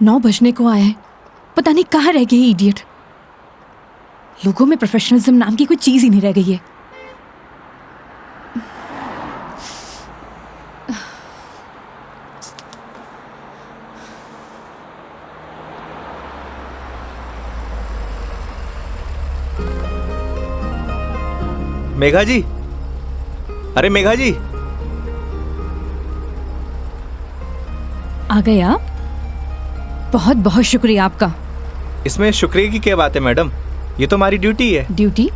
9 बजने को आया है, पता नहीं कहाँ रह गई इडियट। लोगों में प्रोफेशनलिज्म नाम की कोई चीज ही नहीं रह गई है। मेघा जी, अरे मेघा जी, आ गए आप? बहुत बहुत शुक्रिया आपका। इसमें शुक्रिया की क्या बात है मैडम, ये तो हमारी ड्यूटी है। ड्यूटी?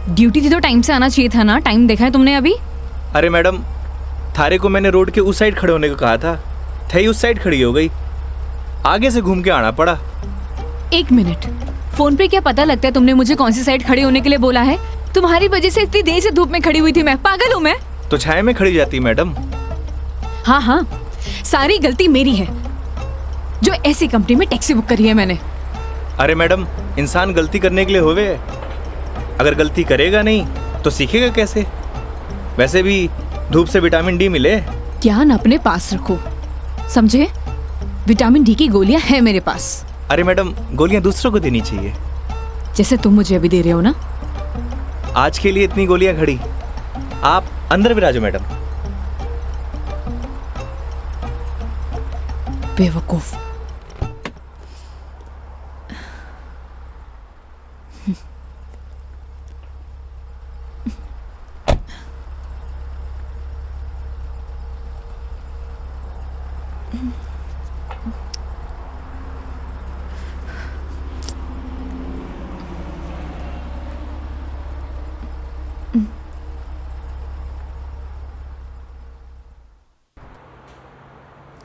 ड्यूटी थी तो टाइम से आना चाहिए था ना। टाइम देखा है तुमने अभी? अरे मैडम, थारे को मैंने रोड के उस साइड खड़े होने को कहा था, थई उस साइड खड़ी हो गई, आगे से घूम के आना पड़ा। 1 मिनट, फोन पे क्या पता लगता है तुमने मुझे कौन सी साइड खड़े होने के लिए बोला है? तुम्हारी वजह से इतनी देर से धूप में खड़ी हुई थी मैं। पागल हूँ मैं? तो छाया में खड़ी जाती मैडम। हाँ हाँ, सारी गलती मेरी है जो ऐसी कंपनी में टैक्सी बुक करी है मैंने। अरे मैडम, इंसान गलती करने के लिए होवे है, अगर गलती करेगा नहीं तो सीखेगा कैसे? वैसे भी धूप से विटामिन डी मिले। ज्ञान अपने पास रखो, समझे? विटामिन डी की गोलियां हैं मेरे पास। अरे मैडम, गोलियां दूसरों को देनी चाहिए, जैसे तुम मुझे अभी दे रहे हो ना। आज के लिए इतनी गोलियां खड़ी, आप अंदर विराजो मैडम। बेवकूफ।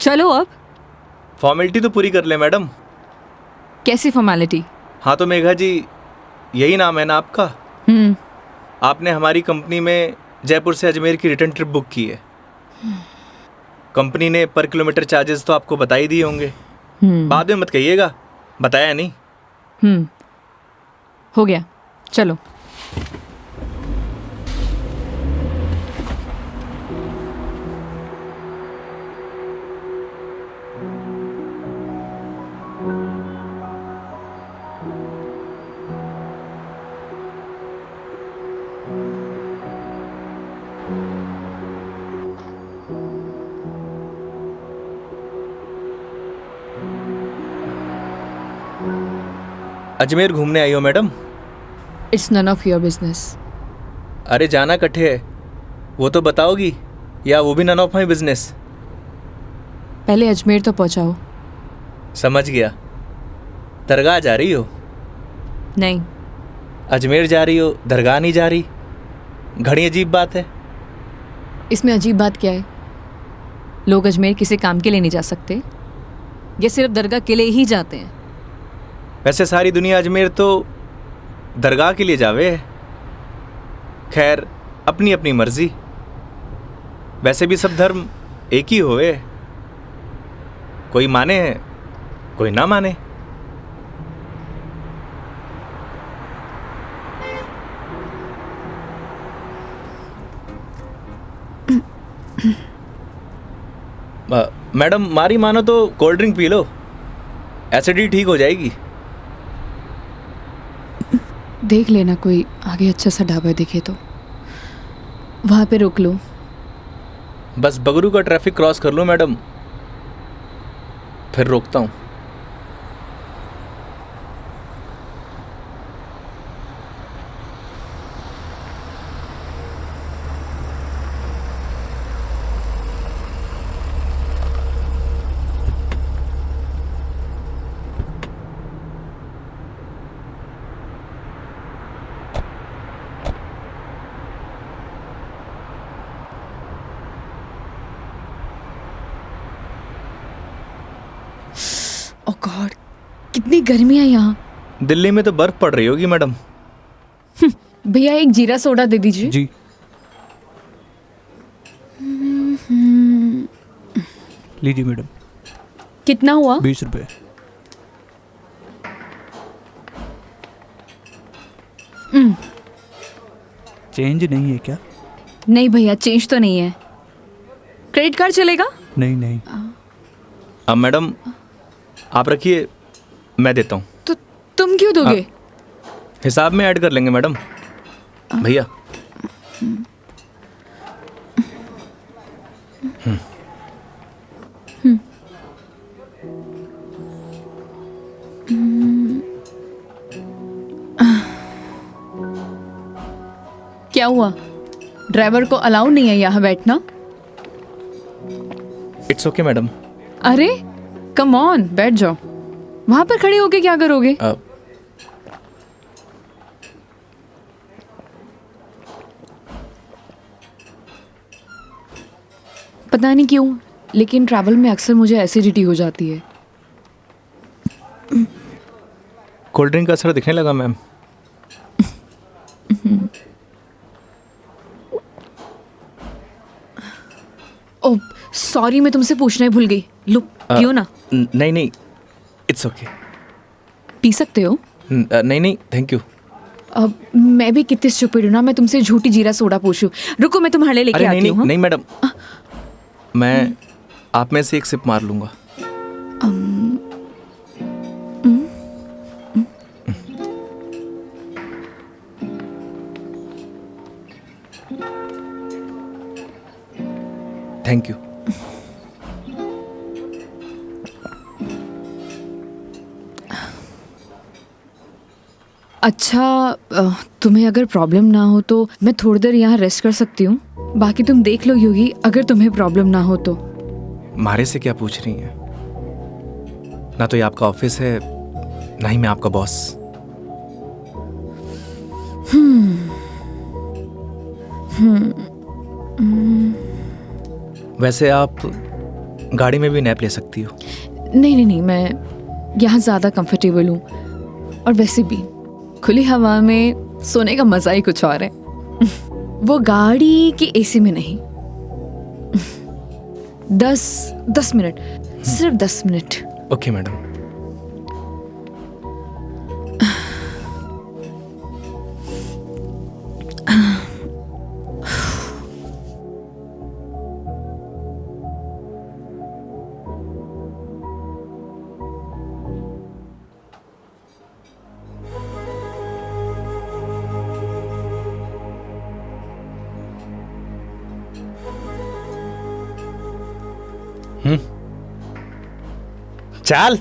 चलो अब। फॉर्मेलिटी तो पूरी कर ले मैडम। कैसी फॉर्मेलिटी? हाँ तो मेघा जी, यही नाम है ना आपका? आपने हमारी कंपनी में जयपुर से अजमेर की रिटर्न ट्रिप बुक की है। कंपनी ने पर किलोमीटर चार्जेस तो आपको बता ही दिए होंगे। बाद में मत कहिएगा बताया नहीं। हो गया, चलो। अजमेर घूमने आई हो madam? It's none of your business. अरे जाना कट्ठे है, वो तो बताओगी, या वो भी नन ऑफ माई बिजनेस? पहले अजमेर तो पहुंचाओ। समझ गया। दरगाह जा रही हो? नहीं। अजमेर जा रही हो, दरगाह नहीं जा रही? घड़ी अजीब बात है। इसमें अजीब बात क्या है? लोग अजमेर किसी काम के लिए नहीं जा सकते, ये सिर्फ दरगाह के लिए ही जाते हैं। वैसे सारी दुनिया अजमेर तो दरगाह के लिए जावे है। खैर, अपनी अपनी मर्जी। वैसे भी सब धर्म एक ही होवे, कोई माने है कोई ना माने। मैडम, मारी मानो तो cold drink P low, acidity ठीक हो जाएगी। देख लेना कोई आगे अच्छा सा ढाबा दिखे तो वहाँ पे रोक लो। बस बगरू का ट्रैफिक क्रॉस कर लो मैडम, फिर रोकता हूँ। ओह गॉड, कितनी गर्मी है यहाँ। दिल्ली में तो बर्फ पड़ रही होगी मैडम। भैया एक जीरा सोडा दे दीजिए। जी। लीजिए मैडम। कितना हुआ? 20 रुपये। चेंज नहीं है क्या? नहीं भैया, चेंज तो नहीं है। क्रेडिट कार्ड चलेगा? नहीं नहीं। अब मैडम, आप रखिए, मैं देता हूँ। तो तुम क्यों दोगे? हिसाब में ऐड कर लेंगे मैडम। भैया। क्या हुआ? ड्राइवर को अलाउ नहीं है यहाँ बैठना? It's okay madam. अरे कम ऑन, बैठ जाओ। वहां पर खड़े होके क्या करोगे? पता नहीं क्यों, लेकिन ट्रैवल में अक्सर मुझे एसिडिटी हो जाती है। कोल्ड ड्रिंक का असर दिखने लगा मैम। ओह सॉरी, मैं तुमसे पूछना ही भूल गई। लो पियो ना। नहीं नहीं, इट्स ओके। पी सकते हो। नहीं नहीं, थैंक यू। अब मैं भी कितनी स्टूपिड हूँ ना, मैं तुमसे झूठी जीरा सोडा पूछूं। रुको मैं तुम्हारे लिए लेके अरे आती नहीं हूँ। नहीं, नहीं मैडम, मैं आप में से एक सिप मार लूंगा। Thank you. अच्छा, तुम्हें अगर प्रॉब्लम ना हो तो मैं थोड़ी देर यहाँ रेस्ट कर सकती हूँ। बाकी तुम देख लो योगी, अगर तुम्हें प्रॉब्लम ना हो तो। मारे से क्या पूछ रही हैं? ना तो ये आपका ऑफिस है, ना ही मैं आपका बॉस। वैसे आप गाड़ी में भी नैप ले सकती हो। नहीं नहीं नहीं, मैं यहाँ ज़्यादा कंफर्टेबल हूँ। और वैसे भी खुली हवा में सोने का मज़ा ही कुछ और है। वो गाड़ी की एसी में नहीं। 10 मिनट, सिर्फ 10 मिनट। Okay madam. चाल।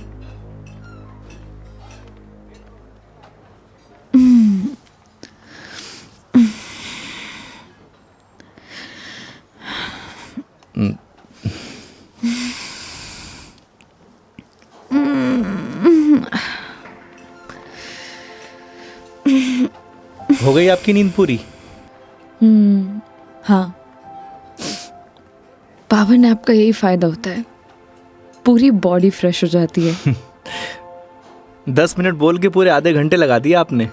हो गई आपकी नींद पूरी? हाँ, पावर नैप का यही फायदा होता है, पूरी बॉडी फ्रेश हो जाती है। 10 मिनट बोल के पूरे आधे घंटे लगा दिए आपने।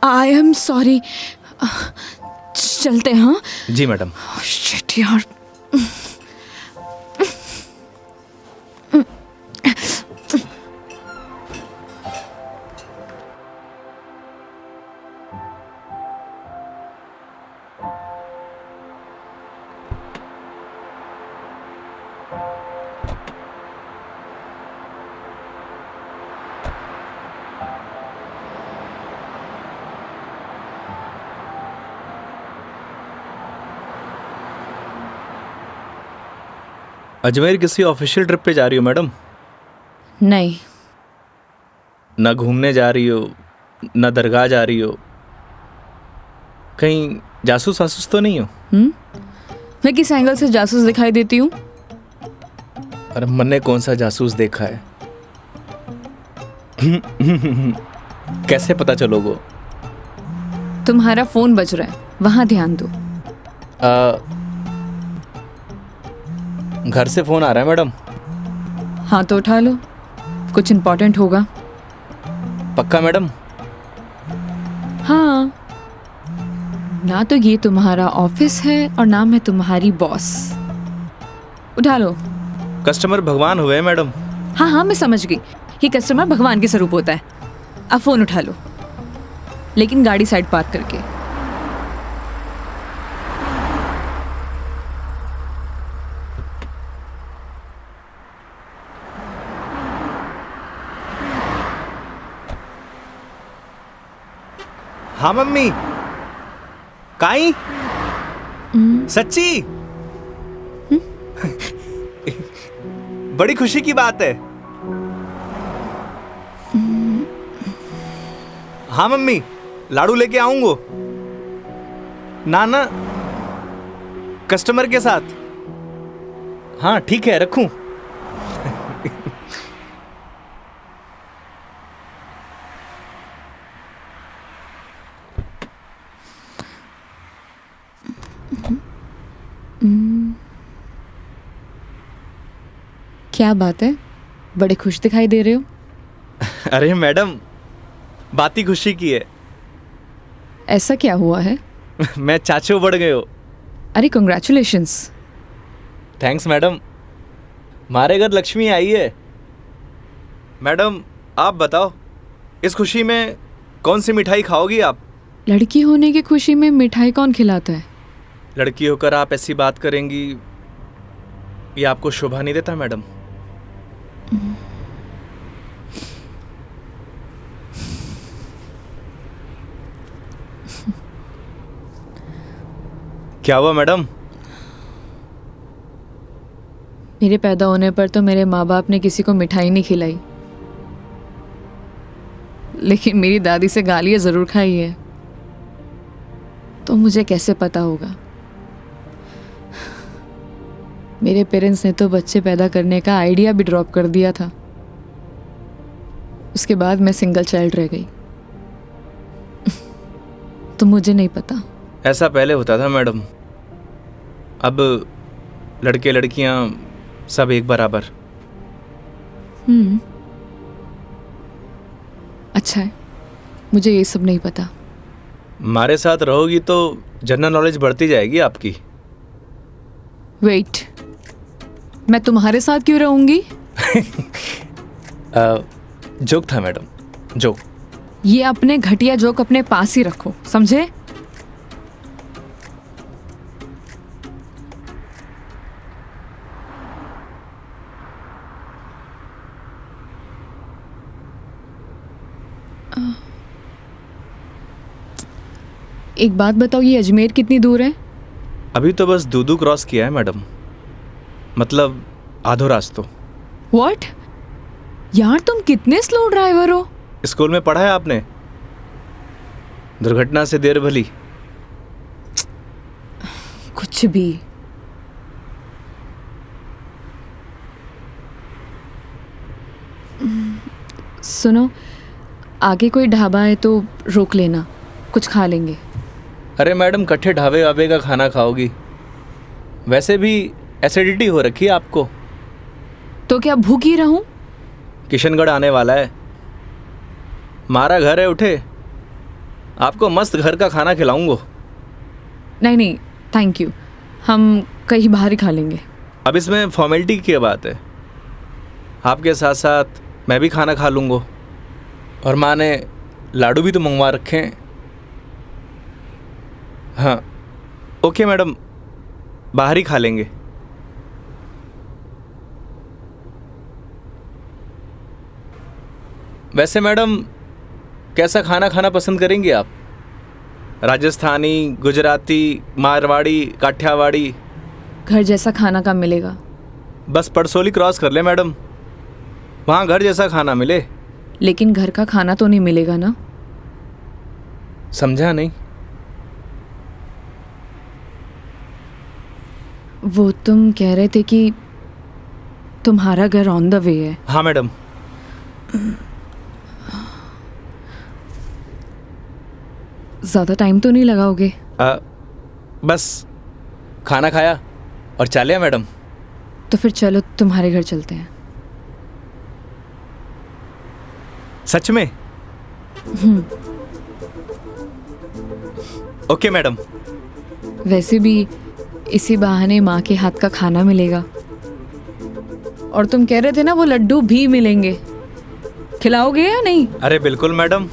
आई एम सॉरी। चलते हैं। हाँ जी मैडम। शिट यार। अजमेर किसी ऑफिशियल ट्रिप पे जा रही हो मैडम? नहीं। ना घूमने जा रही हो, ना दरगाह जा रही हो, कहीं जासूस वासूस तो नहीं हो? मैं किस एंगल से जासूस दिखाई देती हूँ? अरे मैंने कौन सा जासूस देखा है? कैसे पता चलोगे? तुम्हारा फोन बज रहा है, वहां ध्यान दो। घर से फोन आ रहा है मैडम। हाँ तो उठा लो, कुछ इम्पोर्टेंट होगा। पक्का मैडम? हाँ, ना तो ये तुम्हारा ऑफिस है और ना मैं तुम्हारी बॉस। उठा लो। कस्टमर भगवान हुए मैडम। हाँ हाँ मैं समझ गई, ये कस्टमर भगवान के स्वरूप होता है। अब फोन उठा लो, लेकिन गाड़ी साइड पार्क करके। हाँ मम्मी। काई सच्ची? बड़ी खुशी की बात है। हाँ मम्मी, लाडू लेके आऊंगो। ना ना, कस्टमर के साथ। हाँ ठीक है, रखूं? क्या बात है, बड़े खुश दिखाई दे रहे हो। अरे मैडम, बात ही खुशी की है। ऐसा क्या हुआ है? मैं चाचू बढ़ गए हो। अरे कंग्रेचुलेशंस। Thanks madam. हमारे घर लक्ष्मी आई है। मैडम आप बताओ, इस खुशी में कौन सी मिठाई खाओगी आप? लड़की होने की खुशी में मिठाई कौन खिलाता है? लड़की होकर आप ऐसी बात करेंगी, ये आपको शोभा नहीं देता मैडम। क्या हुआ मैडम? मेरे पैदा होने पर तो मेरे माँ बाप ने किसी को मिठाई नहीं खिलाई, लेकिन मेरी दादी से गालियाँ ज़रूर खाई है। तो मुझे कैसे पता होगा? मेरे पेरेंट्स ने तो बच्चे पैदा करने का आइडिया भी ड्रॉप कर दिया था। उसके बाद मैं सिंगल चाइल्ड रह गई। तो मुझे नहीं पता। ऐसा पहले होता था मैडम, अब लड़के लड़कियां सब एक बराबर। अच्छा है, मुझे ये सब नहीं पता। हमारे साथ रहोगी तो जनरल नॉलेज बढ़ती जाएगी आपकी। वेट, मैं तुम्हारे साथ क्यों रहूंगी? जोक था मैडम, जोक। ये अपने घटिया जोक अपने पास ही रखो, समझे? एक बात बताओ, ये अजमेर कितनी दूर है? अभी तो बस दूदू क्रॉस किया है मैडम, मतलब आधो रास्तों। व्हाट? यार तुम कितने स्लो ड्राइवर हो। स्कूल में पढ़ा है आपने, दुर्घटना से देर भली। कुछ भी। सुनो, आगे कोई ढाबा है तो रोक लेना, कुछ खा लेंगे। अरे मैडम, कट्ठे ढाबे वाबे का खाना खाओगी? वैसे भी एसिडिटी हो रखी है आपको। तो क्या भूखी रहूं? किशनगढ़ आने वाला है, हमारा घर है, उठे आपको मस्त घर का खाना खिलाऊंगा। नहीं नहीं, थैंक यू, हम कहीं बाहर ही खा लेंगे। अब इसमें फॉर्मेलिटी की बात है, आपके साथ साथ मैं भी खाना खा लूँगा। और माँ ने लाडू भी तो मंगवा रखे हैं। हाँ ओके मैडम, बाहर ही खा लेंगे। वैसे मैडम, कैसा खाना खाना पसंद करेंगी आप? राजस्थानी, गुजराती, मारवाड़ी, काठियावाड़ी? घर जैसा खाना कब मिलेगा? बस पड़सोली क्रॉस कर ले मैडम, वहाँ घर जैसा खाना मिले। लेकिन घर का खाना तो नहीं मिलेगा ना? समझा नहीं। वो तुम कह रहे थे कि तुम्हारा घर ऑन द वे है। हाँ मैडम। ज़्यादा टाइम तो नहीं लगाओगे? बस खाना खाया और चलिए मैडम। तो फिर चलो तुम्हारे घर चलते हैं। सच में? Okay madam. वैसे भी इसी बहाने माँ के हाथ का खाना मिलेगा। और तुम कह रहे थे ना वो लड्डू भी मिलेंगे, खिलाओगे या नहीं? अरे बिल्कुल मैडम।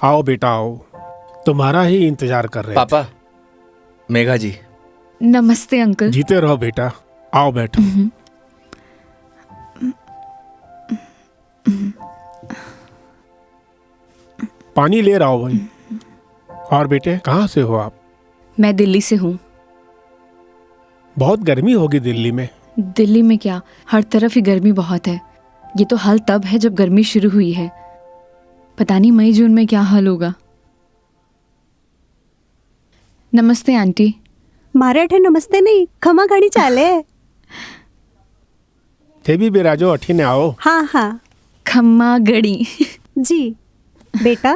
आओ बेटा आओ, तुम्हारा ही इंतजार कर रहे पापा, मेघा जी। नमस्ते अंकल। थे। जीते रहो बेटा, आओ बैठो। पानी ले रहा हो भाई। और बेटे कहाँ से हो आप? मैं दिल्ली से हूँ। बहुत गर्मी होगी दिल्ली में। दिल्ली में क्या, हर तरफ ही गर्मी बहुत है। ये तो हाल तब है जब गर्मी शुरू हुई है, पता नहीं मई जून में क्या हाल होगा। नमस्ते आंटी। મારે અઠે નમસ્તે નહીં ખમા ઘણી ચાલે. थे भी बिराजो अठीने आओ। હા હા खम्मा गड़ी। जी बेटा,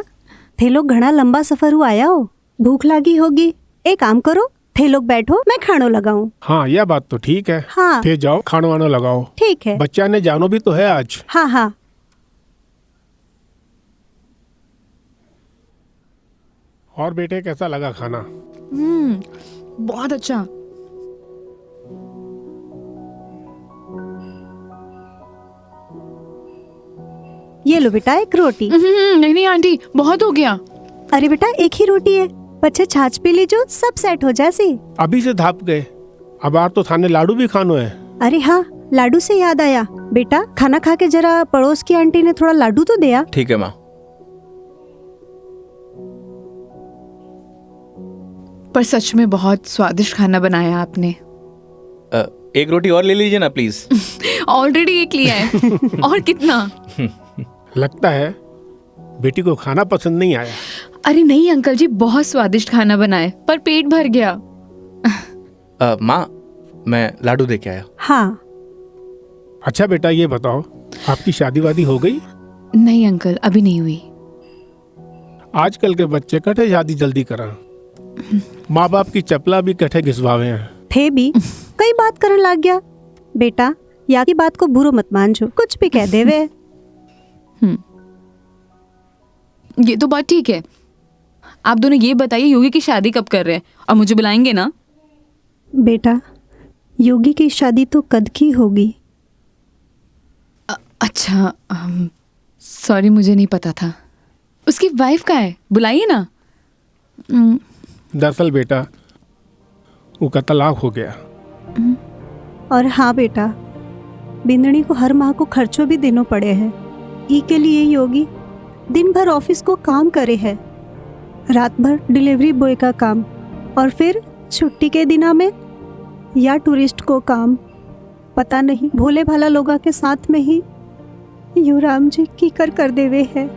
थे लोग घना लंबा सफर हुआ आया हो, भूख लागी होगी। एक काम करो, थे लोग बैठो, मैं खानो लगाऊं। हाँ यह बात तो ठीक है। हाँ फिर जाओ खानो वानो लगाओ। ठीक है। बच्चा ने जानो भी तो है आज। हाँ हाँ और बेटे कैसा लगा खाना? बहुत अच्छा। ये लो बेटा एक रोटी। नहीं नहीं आंटी, बहुत हो गया। अरे बेटा एक ही रोटी है, बच्चे छाछ पी लीजो, सब सेट हो जासी। अभी से धाप गए, अब आर तो थाने लाडू भी खानो है। अरे हाँ, लाडू से याद आया, बेटा खाना खा के जरा पड़ोस की आंटी ने थोड़ा लाडू तो दिया। ठीक है माँ। पर सच में बहुत स्वादिष्ट खाना बनाया आपने। एक रोटी और ले लीजिए ना प्लीज। ऑलरेडी एक लिया है। और कितना? लगता है बेटी को खाना पसंद नहीं आया। अरे नहीं अंकल जी, बहुत स्वादिष्ट खाना बनाए, पर पेट भर गया। माँ, मैं लाडू दे के आया। हाँ अच्छा बेटा ये बताओ, आपकी शादी वादी हो गई? नहीं अंकल, अभी नहीं हुई। आजकल के बच्चे कठे शादी जल्दी करा, माँ बाप की चपला भी कठे घिसवावे हैं। थे भी कई बात करने लग गया। बेटा या की बात को बुरो मत मानजो, कुछ भी कह देवे। ये तो बात ठीक है। आप दोनों ये बताइए, योगी की शादी कब कर रहे हैं? और मुझे बुलाएंगे ना? बेटा योगी की शादी तो कद की होगी। अच्छा, सॉरी, मुझे नहीं पता था। उसकी वाइफ का है, बुलाइए ना। दरअसल बेटा उसका तलाक हो गया। और हाँ बेटा, बिंदनी को हर माह को खर्चों भी देना पड़े हैं। ई के लिए योगी दिन भर ऑफिस को काम करे है, रात भर डिलीवरी बॉय का काम, और फिर छुट्टी के दिना में या टूरिस्ट को काम। पता नहीं भोले भाला लोगा के साथ में ही युवराम जी की कर देवे है।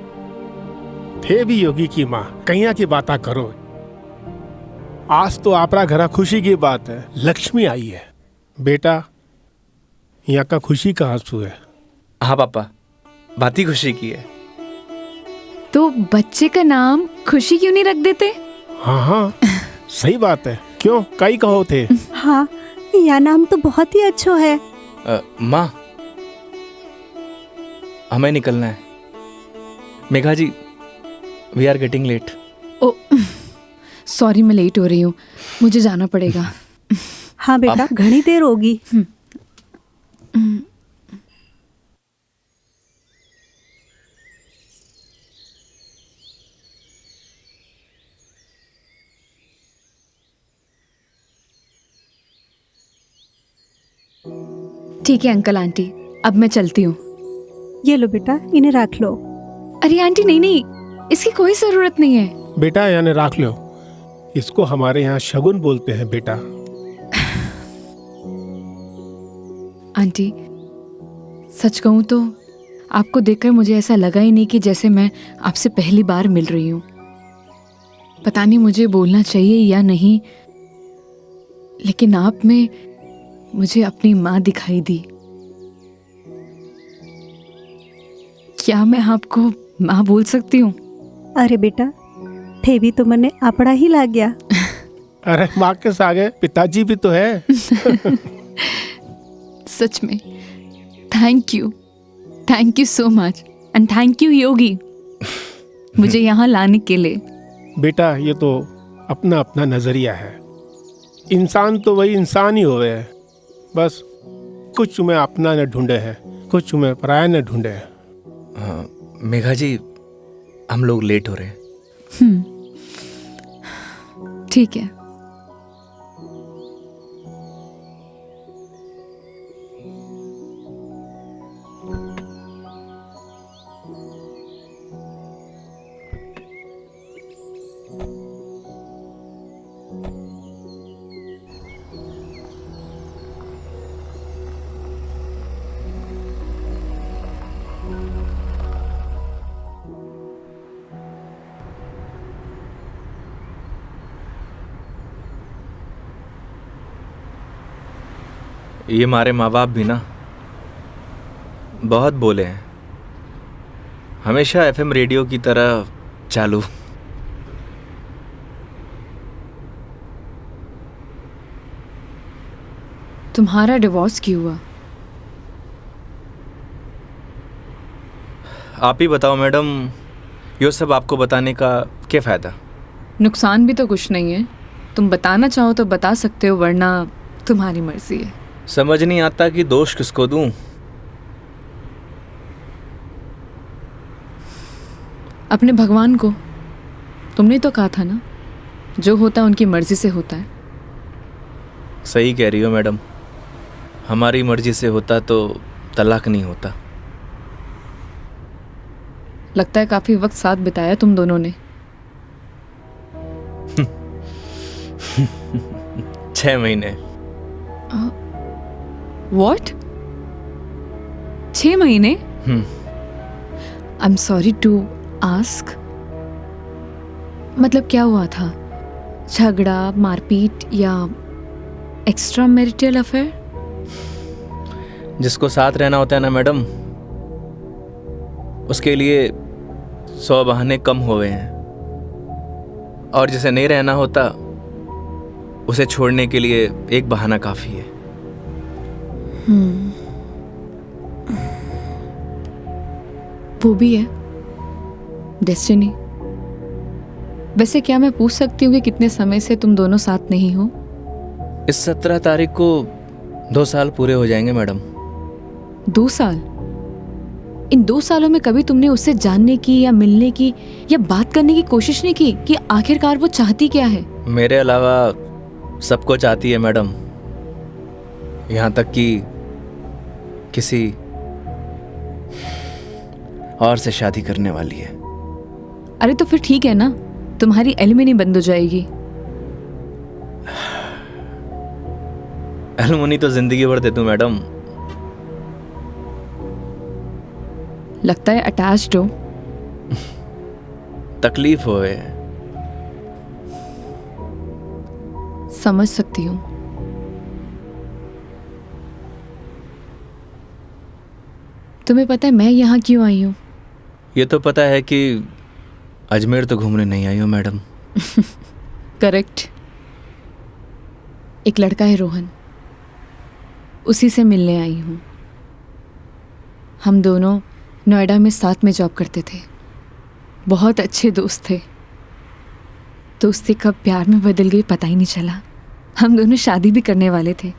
थे भी योगी की माँ, कहिया की बात करो। आज तो आपरा घरा खुशी की बात है, लक्ष्मी आई है। बेटा यहाँ का खुशी का आंसू है। हाँ पापा, बात ही खुशी की है। तो बच्चे का नाम खुशी क्यों नहीं रख देते? हाँ हाँ सही बात है। क्यों, कई कहो थे? हाँ यह नाम तो बहुत ही अच्छा है। माँ, हमें निकलना है। Megha ji, we are getting late. Oh sorry, मैं लेट हो रही हूँ, मुझे जाना पड़ेगा। हाँ बेटा घनी देर होगी। ठीक है अंकल आंटी, अब मैं चलती हूँ। ये लो बेटा, इन्हें रख लो। अरे आंटी नहीं नहीं, इसकी कोई जरूरत नहीं है। बेटा यानी राख लो, इसको हमारे यहाँ शगुन बोलते हैं बेटा। आंटी सच कहूँ तो आपको देखकर मुझे ऐसा लगा ही नहीं कि जैसे मैं आपसे पहली बार मिल रही हूँ। पता नहीं मुझे बोलना चाहिए या नहीं, लेकिन आप में मुझे अपनी माँ दिखाई दी। क्या मैं आपको माँ बोल सकती हूँ? अरे बेटा, थे भी तो मने अपना ही लग गया। अरे माँ के सागे पिताजी भी तो है। सच में thank you so much, and thank you Yogi मुझे यहाँ लाने के लिए। बेटा ये तो अपना अपना नजरिया है। इंसान तो वही इंसान ही होवे है, बस कुछ में अपना न ढूंढे हैं, कुछ में पराया न ढूंढे हैं। मेघा जी, हम लोग लेट हो रहे हैं। ठीक है। ये हमारे माँ बाप भी ना बहुत बोले हैं, हमेशा एफएम रेडियो की तरह चालू। तुम्हारा डिवोर्स क्यों हुआ? आप ही बताओ मैडम, ये सब आपको बताने का क्या फ़ायदा? नुकसान भी तो कुछ नहीं है। तुम बताना चाहो तो बता सकते हो, वरना तुम्हारी मर्जी है। समझ नहीं आता कि दोष किसको दूं। अपने भगवान को। तुमने तो कहा था ना, जो होता है उनकी मर्जी से होता है। सही कह रही हो मैडम, हमारी मर्जी से होता तो तलाक नहीं होता। लगता है काफी वक्त साथ बिताया तुम दोनों ने। 6 महीने। What? 6 महीने? I am sorry to ask, मतलब क्या हुआ था? झगड़ा, मारपीट या एक्स्ट्रा मैरिटल अफेयर? जिसको साथ रहना होता है ना मैडम, उसके लिए 100 बहाने कम हुए हैं, और जिसे नहीं रहना होता उसे छोड़ने के लिए एक बहाना काफ़ी है। वो भी है डेस्टिनी। वैसे क्या मैं पूछ सकती हूँ कि कितने समय से तुम दोनों साथ नहीं हो? इस 17 तारीख को 2 साल पूरे हो जाएंगे मैडम। 2 साल? इन 2 सालों में कभी तुमने उससे जानने की या मिलने की या बात करने की कोशिश नहीं की कि आखिरकार वो चाहती क्या है? मेरे अलावा सबको चाहती है मैडम, यहाँ तक कि किसी और से शादी करने वाली है। अरे तो फिर ठीक है ना, तुम्हारी एलिमनी बंद हो जाएगी। एलुमनी तो जिंदगी भर दे दूं मैडम। लगता है अटैच्ड हो। तकलीफ होए। समझ सकती हूँ। तुम्हें पता है मैं यहाँ क्यों आई हूँ? ये तो पता है कि अजमेर तो घूमने नहीं आई हो मैडम। करेक्ट। एक लड़का है रोहन, उसी से मिलने आई हूँ। हम दोनों नोएडा में साथ में जॉब करते थे, बहुत अच्छे दोस्त थे। दोस्ती कब प्यार में बदल गई पता ही नहीं चला। हम दोनों शादी भी करने वाले थे।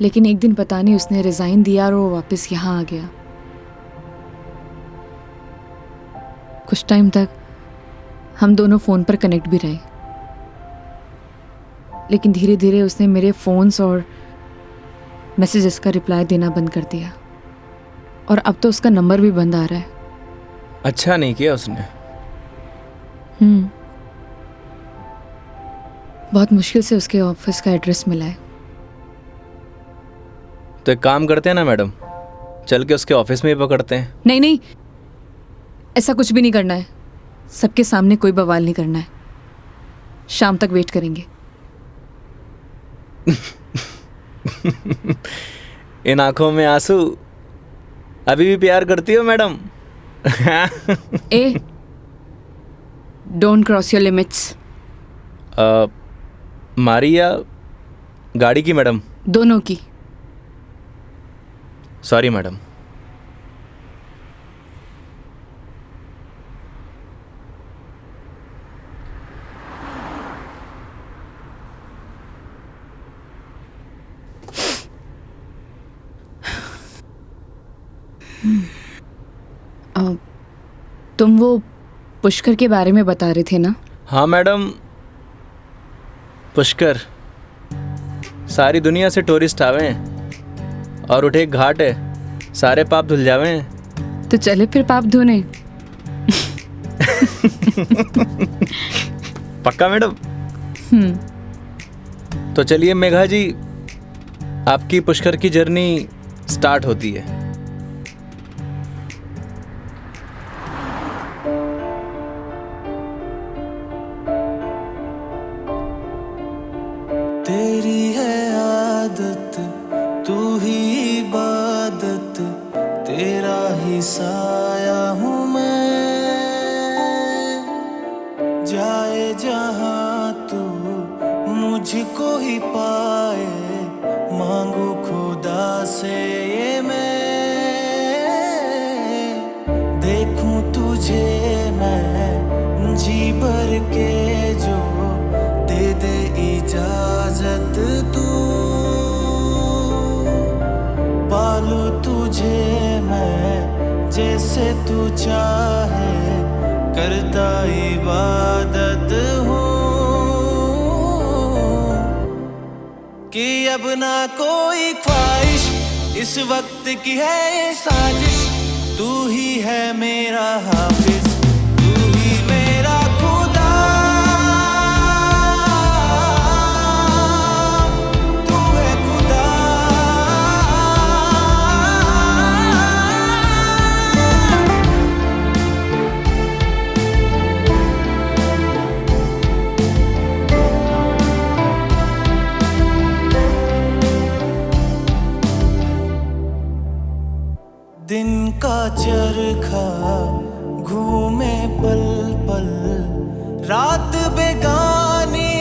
लेकिन एक दिन पता नहीं उसने रिजाइन दिया और वो वापस यहाँ आ गया। कुछ टाइम तक हम दोनों फ़ोन पर कनेक्ट भी रहे, लेकिन धीरे धीरे उसने मेरे फ़ोन्स और मैसेजेस का रिप्लाई देना बंद कर दिया, और अब तो उसका नंबर भी बंद आ रहा है। अच्छा नहीं किया उसने। बहुत मुश्किल से उसके ऑफिस का एड्रेस मिला है। तो एक काम करते हैं ना मैडम, चल के उसके ऑफिस में ही पकड़ते हैं। नहीं नहीं, ऐसा कुछ भी नहीं करना है। सबके सामने कोई बवाल नहीं करना है। शाम तक वेट करेंगे। इन आंखों में आंसू, अभी भी प्यार करती हो madam? A, don't cross your limits. मारी या गाड़ी की मैडम? दोनों की। Sorry madam. तुम वो पुष्कर के बारे में बता रहे थे ना? हाँ मैडम, पुष्कर सारी दुनिया से टूरिस्ट आवे हैं और उठे एक घाट है, सारे पाप धुल जावे हैं। तो चले फिर पाप धोने। पक्का मैडम? तो चलिए मेघा जी, आपकी पुष्कर की जर्नी स्टार्ट होती है। तेरी है आदत, तू ही इबादत, तेरा ही साया हूँ मैं। जाए जहाँ तू मुझको ही पाए, मांगू खुदा से ये मैं। देखूं तुझे मैं जी भर के, जो दे दे इजाजत तू। पालू तुझे मैं जैसे तू चाहे, करता इबादत हूँ। कि अब ना कोई ख्वाहिश, इस वक्त की है ये साजिश। तू ही है मेरा हाफिज, तू ही मेरा खुदा। तू है खुदा। दिन का चरखा घूमे पल पल, रात बेगानी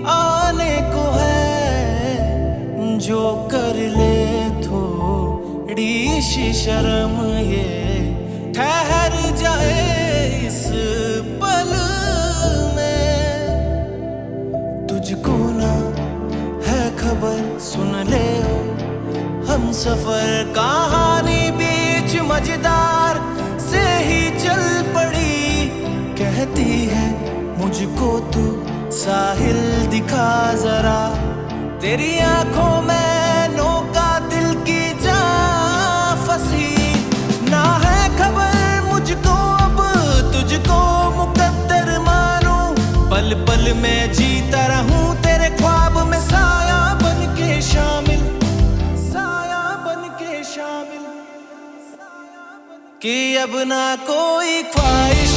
आने को है। जो कर ले थोड़ी सी शर्म, ये ठहर जाए इस पल में। तुझको ना है खबर, सुन ले हम सफर कहानी बीच मजेदार से ही चल पड़ी। कहती है मुझको तू साहिल दिखा जरा, तेरी आंखों में नौका दिल की जा फंसी। ना है खबर मुझको अब तुझको मुकद्दर मानूं, पल पल में जीता रहूं तेरे ख्वाब में, साया बन के शामिल, कि अब ना कोई ख्वाहिश,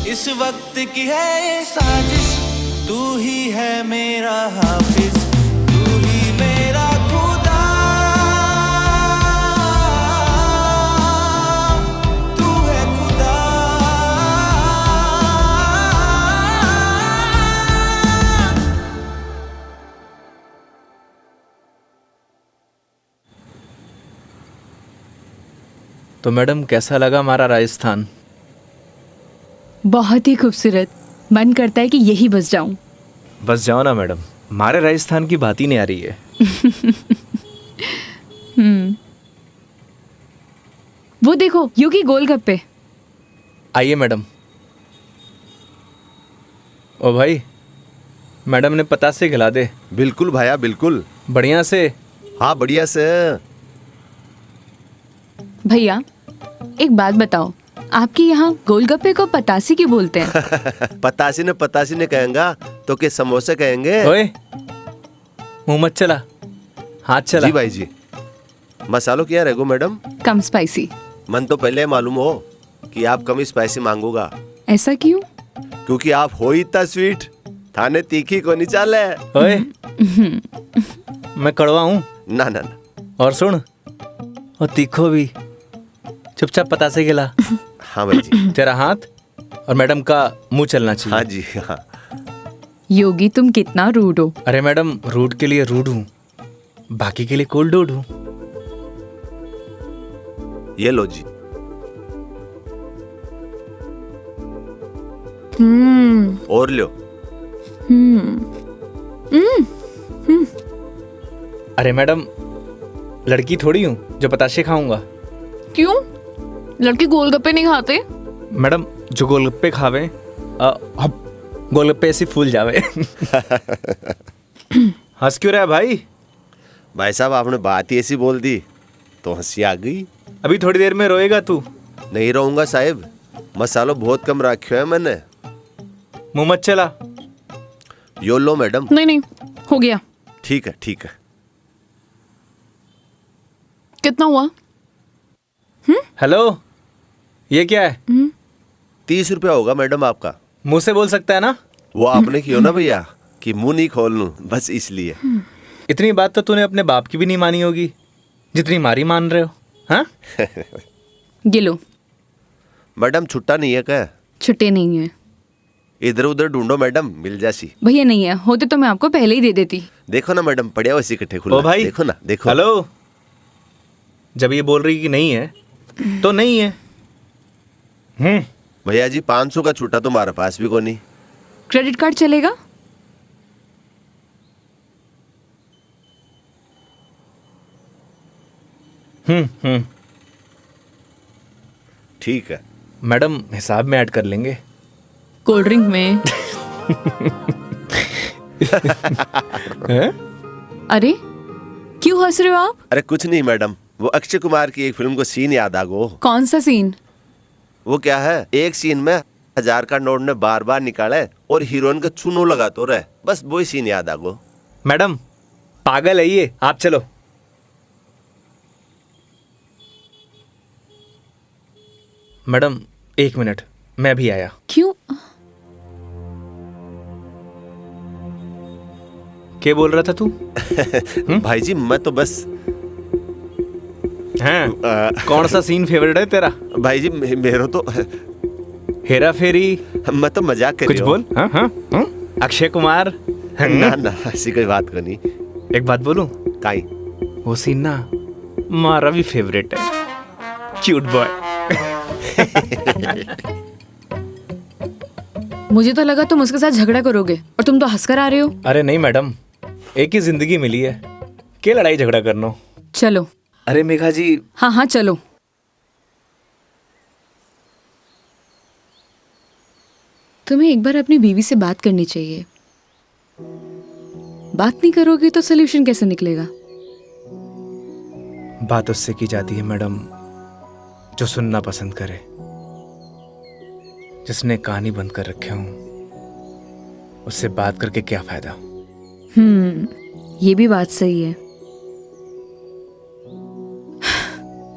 इस वक्त की है ये साजिश। तू ही है मेरा हाफिज, तू ही मेरा खुदा। तू है खुदा। तो मैडम कैसा लगा हमारा राजस्थान? बहुत ही खूबसूरत। मन करता है कि यही बस जाऊं। बस जाओ ना मैडम, हमारे राजस्थान की बात ही नहीं आ रही है। वो देखो योगी गोलगप्पे। आइए मैडम। ओ भाई, मैडम ने पतासे खिला दे। बिल्कुल भाया बिल्कुल। बढ़िया से। हाँ बढ़िया से। भैया एक बात बताओ, आपके यहाँ गोलगप्पे को पतासी क्यों बोलते हैं? पतासी ने कहेंगा तो के समोसे कहेंगे। ओए मुंह मत चला, हाथ चला। जी भाई जी। मसालों क्या रहेगो मैडम? कम स्पाइसी। मन तो पहले मालूम हो कि आप कम स्पाइसी मांगोगा। ऐसा क्यों? क्योंकि आप हो ही इतना स्वीट, थाने तीखी को नहीं चाले। ओए मैं कड़वा हूँ? ना ना ना। और सुन, और तीखो भी। चुपचाप पतासे खिला। हाँ भाई जी। तेरा हाथ और मैडम का मुंह चलना चाहिए। हाँ जी हाँ। योगी तुम कितना रूड हो। अरे मैडम, रूड के लिए रूड हूँ, बाकी के लिए कोल्ड डूड हूँ। ये लो जी। और लो। अरे मैडम, लड़की थोड़ी हूँ जो पताशे खाऊंगा। क्यों? लड़के गोलगप्पे नहीं खाते? मैडम जो गोलगप्पे खावे गोलगप्पे ऐसे फूल जावे। हंस क्यों रहा है भाई? भाई साहब आपने बात ही ऐसी बोल दी तो हंसी आ गई। अभी थोड़ी देर में रोएगा तू। नहीं रहूंगा साहब, मसालो बहुत कम रखो है मैंने। मुंह मत चला। यो लो मैडम। नहीं नहीं, हो गया। ठीक है ठीक है। कितना हुआ? हेलो, ये क्या है? 30 रुपया होगा मैडम आपका। मुंह से बोल सकता है ना? वो आपने किया ना भैया कि मुंह नहीं खोल लूं, बस इसलिए। इतनी बात तो तूने अपने बाप की भी नहीं मानी होगी जितनी मारी मान रहे हो। हाँ? ये लो। मैडम छुट्टा नहीं है क्या? छुट्टे नहीं है इधर उधर ढूंढो मैडम, मिल जासी। भैया, नहीं है। होते तो मैं आपको पहले ही दे देती। देखो ना मैडम, पड़िया वैसे इकट्ठे खुला। ओ भाई, देखो ना, देखो। हेलो, जब ये बोल रही कि नहीं है तो नहीं है। भैया जी 500 का छुट्टा तुम्हारे पास भी कोई नहीं। क्रेडिट कार्ड चलेगा? ठीक है मैडम, हिसाब में ऐड कर लेंगे। कोल्ड ड्रिंक में। अरे क्यों हंस रहे हो आप? अरे कुछ नहीं मैडम, वो अक्षय कुमार की एक फिल्म को सीन याद आ गो। कौन सा सीन? वो क्या है, एक सीन में 1000 का नोट ने बार बार निकाले और हीरोइन का चूनो लगा तो रहे, बस वही सीन याद आ गो। मैडम पागल है ये, आप चलो। मैडम 1 मिनट, मैं भी आया। क्यों? क्या बोल रहा था तू? भाई जी मैं तो बस हैं? कौन सा सीन फेवरेट है तेरा? भाई जी मेरा तो हेरा फेरी? मैं तो मजाक कर कुछ बोल। हाँ हाँ हाँ? अक्षय कुमार? ना ना ऐसी कोई बात करनी। एक बात बोलूं? काई? वो सीन ना हमारा भी फेवरेट है। Cute boy. मुझे तो लगा तुम उसके साथ झगड़ा करोगे और तुम तो हंसकर आ रहे हो। अरे नहीं मैडम, एक ही जिंदगी मिली है, क्या लड़ाई झगड़ा करना। चलो। अरे मेघा जी। हाँ हाँ चलो। तुम्हें एक बार अपनी बीवी से बात करनी चाहिए। बात नहीं करोगे तो सोल्यूशन कैसे निकलेगा? बात उससे की जाती है मैडम जो सुनना पसंद करे, जिसने कहानी बंद कर रखे हूं। उससे बात करके क्या फायदा? ये भी बात सही है।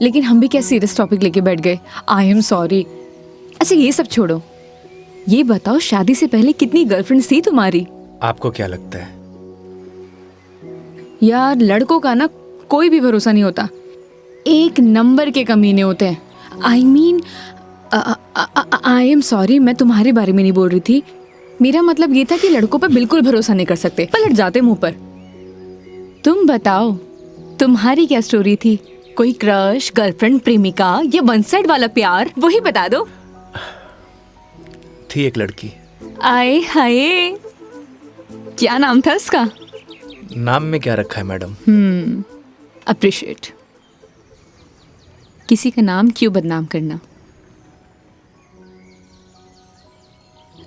लेकिन हम भी क्या सीरियस टॉपिक लेके बैठ गए। आई एम सॉरी। अच्छा ये सब छोड़ो, ये बताओ शादी से पहले कितनी गर्लफ्रेंड्स थी तुम्हारी? आपको क्या लगता है? यार लड़कों का ना कोई भी भरोसा नहीं होता, एक नंबर के कमीने होते हैं। I mean I am sorry, मैं तुम्हारे बारे में नहीं बोल रही थी। मेरा मतलब ये था कि लड़कों पर बिल्कुल भरोसा नहीं कर सकते, पलट जाते मुंह पर। तुम बताओ तुम्हारी क्या स्टोरी थी? कोई क्रश, गर्लफ्रेंड, प्रेमिका या वन साइड वाला प्यार? वही बता दो। थी एक लड़की। आए हाय, क्या नाम था उसका? नाम में क्या रखा है मैडम? अप्रिशिएट। किसी का नाम क्यों बदनाम करना।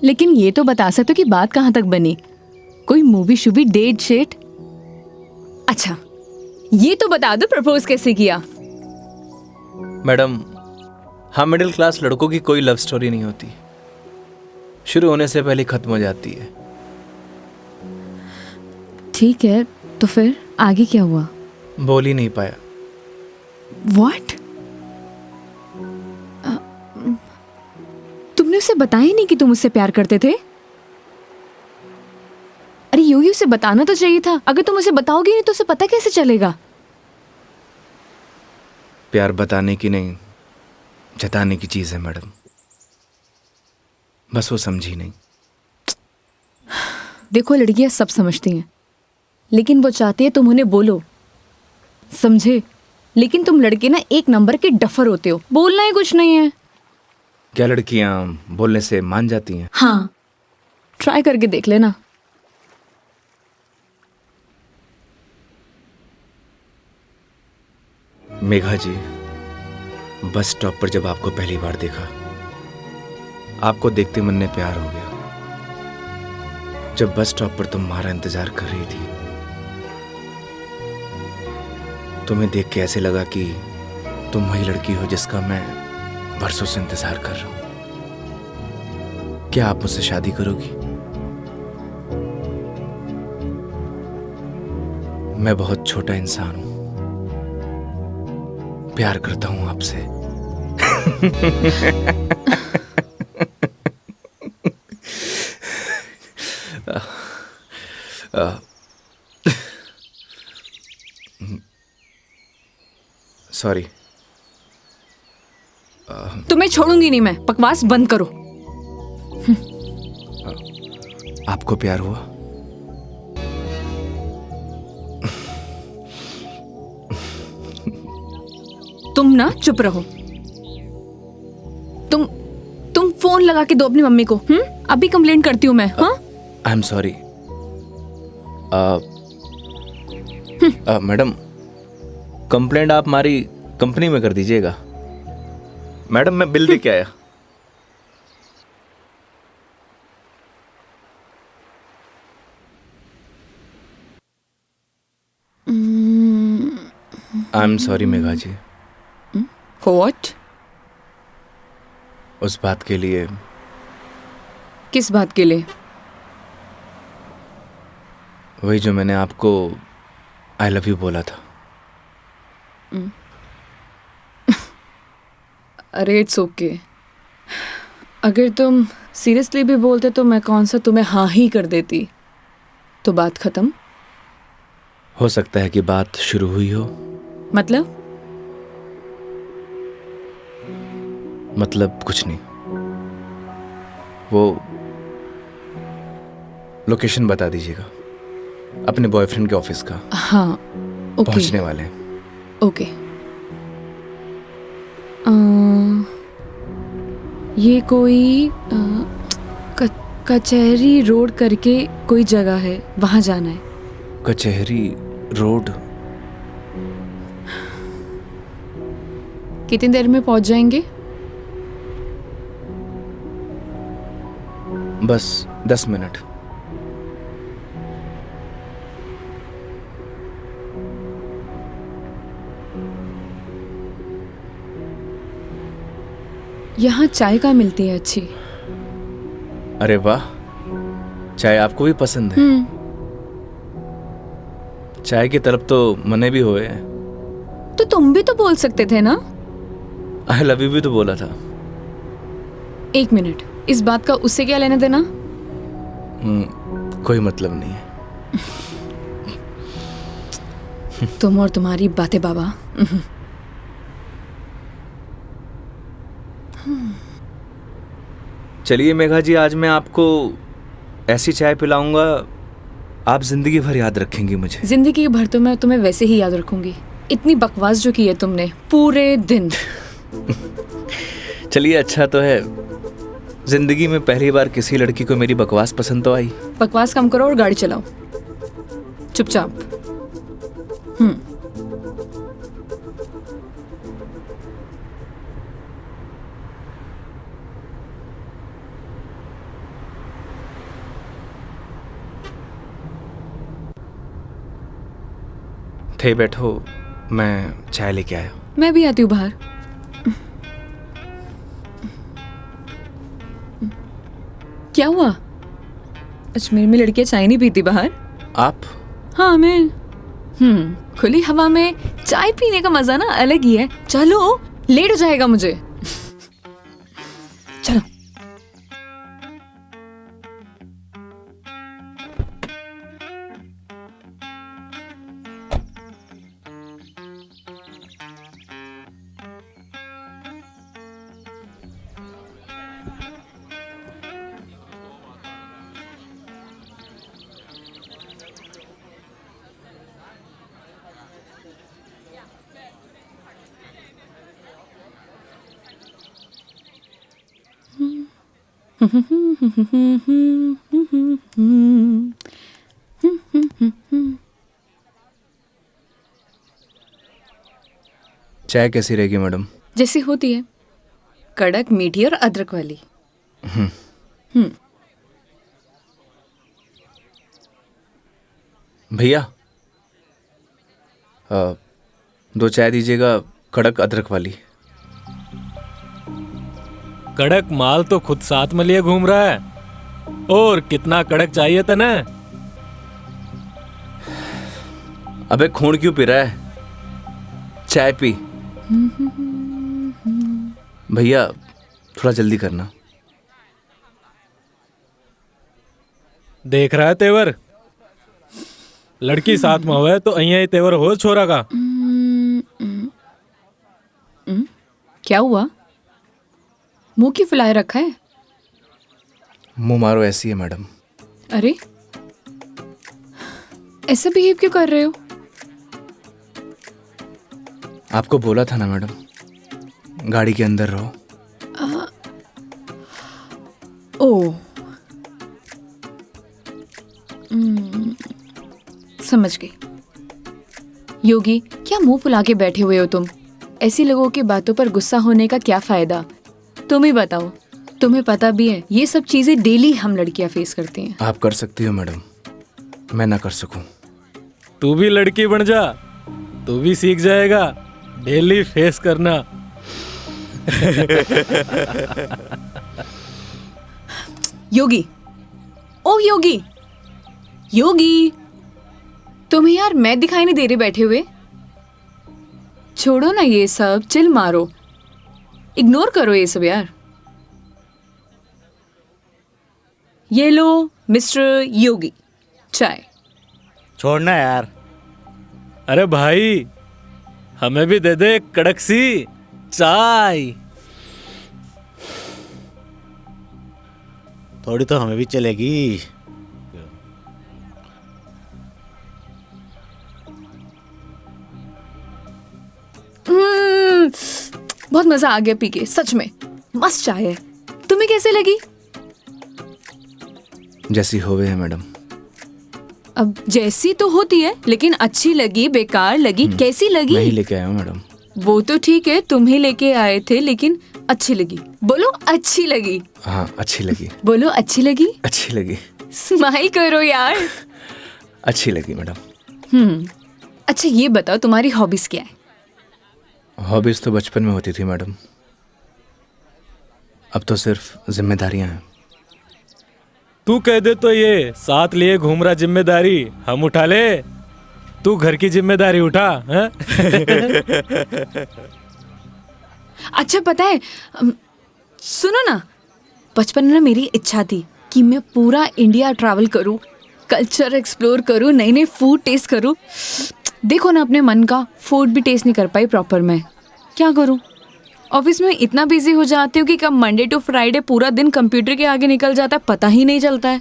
लेकिन ये तो बता सकते हो कि बात कहां तक बनी? कोई मूवी शूवी, डेट शेट? अच्छा ये तो बता दो प्रपोज कैसे किया? मैडम हम मिडिल क्लास लड़कों की कोई लव स्टोरी नहीं होती, शुरू होने से पहले खत्म हो जाती है। ठीक है, तो फिर आगे क्या हुआ? बोल ही नहीं पाया। What? तुमने उसे बताया ही नहीं कि तुम उससे प्यार करते थे? अरे योगी उसे बताना तो चाहिए था। अगर तुम उसे बताओगे नहीं तो उसे पता कैसे चलेगा? प्यार बताने की नहीं, जताने की चीज है मैडम, बस वो समझी नहीं। देखो लड़कियां सब समझती हैं, लेकिन वो चाहती है तुम उन्हें बोलो, समझे? लेकिन तुम लड़के ना एक नंबर के डफर होते हो, बोलना ही कुछ नहीं है। क्या लड़कियां बोलने से मान जाती हैं? हाँ, ट्राई करके देख लेना। मेघा जी बस स्टॉप पर जब आपको पहली बार देखा, आपको देखते मन में प्यार हो गया। जब बस स्टॉप पर तुम हमारा इंतजार कर रही थी, तुम्हें देख के ऐसे लगा कि तुम वही लड़की हो जिसका मैं बरसों से इंतजार कर रहा हूं। क्या आप मुझसे शादी करोगी? मैं बहुत छोटा इंसान हूं, प्यार करता हूं आपसे। सॉरी। तुम्हें छोड़ूंगी नहीं मैं, बकवास बंद करो। आपको प्यार हुआ? तुम ना चुप रहो। तुम फोन लगा के दो अपनी मम्मी को। अभी कंप्लेंट करती हूँ मैं। हाँ, आई एम सॉरी। मैडम, कंप्लेंट आप हमारी कंपनी में कर दीजिएगा। मैडम, मैं बिल दे के आया। I am sorry Megha ji, what? उस बात के लिए। किस बात के लिए? वही जो मैंने आपको आई लव यू बोला था। अरे इट्स ओके। अगर तुम सीरियसली भी बोलते तो मैं कौन सा तुम्हें हाँ ही कर देती, तो बात खत्म। हो सकता है कि बात शुरू हुई हो। मतलब कुछ नहीं। वो लोकेशन बता दीजिएगा अपने बॉयफ्रेंड के ऑफिस का। हाँ, ओके। पहुंचने वाले हैं। ओके। ये कोई कचहरी रोड करके कोई जगह है, वहां जाना है। कचहरी रोड? कितनी देर में पहुंच जाएंगे? बस 10 मिनट। यहाँ चाय का मिलती है अच्छी। अरे वाह, चाय आपको भी पसंद है? चाय की तरफ तो मने भी हुए हैं। तो तुम भी तो बोल सकते थे ना। आई लव यू भी तो बोला था। एक मिनट, इस बात का उससे क्या लेना देना? कोई मतलब नहीं है। तुम और तुम्हारी बातें बाबा। चलिए मेघा जी, आज मैं आपको ऐसी चाय पिलाऊंगा, आप जिंदगी भर याद रखेंगी मुझे। जिंदगी भर तो मैं तुम्हें वैसे ही याद रखूंगी। इतनी बकवास जो की है तुमने पूरे दिन। चलिए, अच्छा तो है, जिंदगी में पहली बार किसी लड़की को मेरी बकवास पसंद तो आई। बकवास कम करो और गाड़ी चलाओ चुपचाप। थे बैठो, मैं चाय लेके आया। मैं भी आती हूँ बाहर। क्या हुआ? अजमेर में लड़कियां चाय नहीं पीती बाहर? आप? हाँ, मैं। खुली हवा में चाय पीने का मजा ना अलग ही है। चलो, लेट हो जाएगा मुझे। चलो। चाय कैसी रहेगी मैडम? जैसी होती है, कड़क, मीठी और अदरक वाली। भैया 2 चाय दीजिएगा, कड़क अदरक वाली। कड़क माल तो खुद साथ में लिए घूम रहा है, और कितना कड़क चाहिए था ना? अबे खून क्यों पी रहा है, चाय पी। भैया थोड़ा जल्दी करना। देख रहा है तेवर, लड़की साथ में हुआ है तो अहिया ही तेवर हो छोरा का। क्या हुआ, मुंह क्यों फुलाए रखा है? मुंह मारो ऐसी है मैडम। अरे ऐसा बिहेव क्यों कर रहे हो? आपको बोला था ना मैडम, गाड़ी के अंदर रहो। ओ समझ गई। योगी, क्या मुंह फुला के बैठे हुए हो तुम? ऐसी लोगों की बातों पर गुस्सा होने का क्या फायदा? तुम ही बताओ, तुम्हें पता भी है ये सब चीजें डेली हम लड़कियां फेस करती हैं। आप कर सकती हो मैडम, मैं ना कर सकूं। तू भी लड़की बन जा, तू भी सीख जाएगा डेली फेस करना। योगी, ओ योगी, योगी, तुम्हें यार मैं दिखाई नहीं दे रही बैठे हुए? छोड़ो ना ये सब, चिल मारो, इग्नोर करो ये सब यार। ये लो मिस्टर योगी, चाय। छोड़ना यार। अरे भाई, हमें भी दे दे कड़क सी चाय। थोड़ी तो हमें भी चलेगी। बहुत मजा आ गया पी के, सच में मस्त चाय है। तुम्हें कैसे लगी? जैसी होवे है मैडम। अब जैसी तो होती है, लेकिन अच्छी लगी, बेकार लगी, कैसी लगी? मैं ही लेके आया हूँ मैडम। वो तो ठीक है, तुम ही लेके आए थे, लेकिन अच्छी लगी। बोलो अच्छी लगी। हाँ अच्छी लगी। बोलो अच्छी लगी। अच्छी लगी। स्माइल करो यार। अच्छी लगी मैडम। अच्छा ये बताओ, तुम्हारी हॉबीज क्या है? हॉबीज तो बचपन में होती थी मैडम, अब तो सिर्फ जिम्मेदारियां हैं। तू कह दे तो ये साथ लिए घूम रहा जिम्मेदारी हम उठा ले, तू घर की जिम्मेदारी उठा है? अच्छा पता है, सुनो ना, बचपन में ना मेरी इच्छा थी कि मैं पूरा इंडिया ट्रैवल करूं, कल्चर एक्सप्लोर करूं, नए नए फूड टेस्ट करूं। देखो ना, अपने मन का फूड भी टेस्ट नहीं कर पाई प्रॉपर मैं। क्या करूं? ऑफिस में इतना बिजी हो जाती हूँ कि कब मंडे टू फ्राइडे पूरा दिन कंप्यूटर के आगे निकल जाता है, पता ही नहीं चलता है।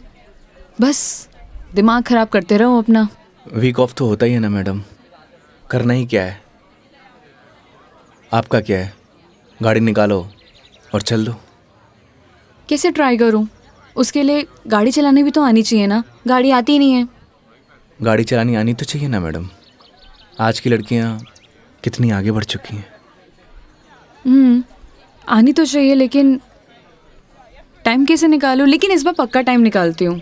बस दिमाग खराब करते रहो अपना। वीक ऑफ तो होता ही है ना मैडम, करना ही क्या है। आपका क्या है, गाड़ी निकालो और चल दो। कैसे ट्राई करूं? उसके लिए गाड़ी चलानी भी तो आनी चाहिए ना, गाड़ी आती ही नहीं है। गाड़ी चलानी आनी तो चाहिए ना मैडम, आज की लड़कियां कितनी आगे बढ़ चुकी हैं। आनी तो चाहिए, लेकिन टाइम कैसे निकालूं? लेकिन इस बार पक्का टाइम निकालती हूँ।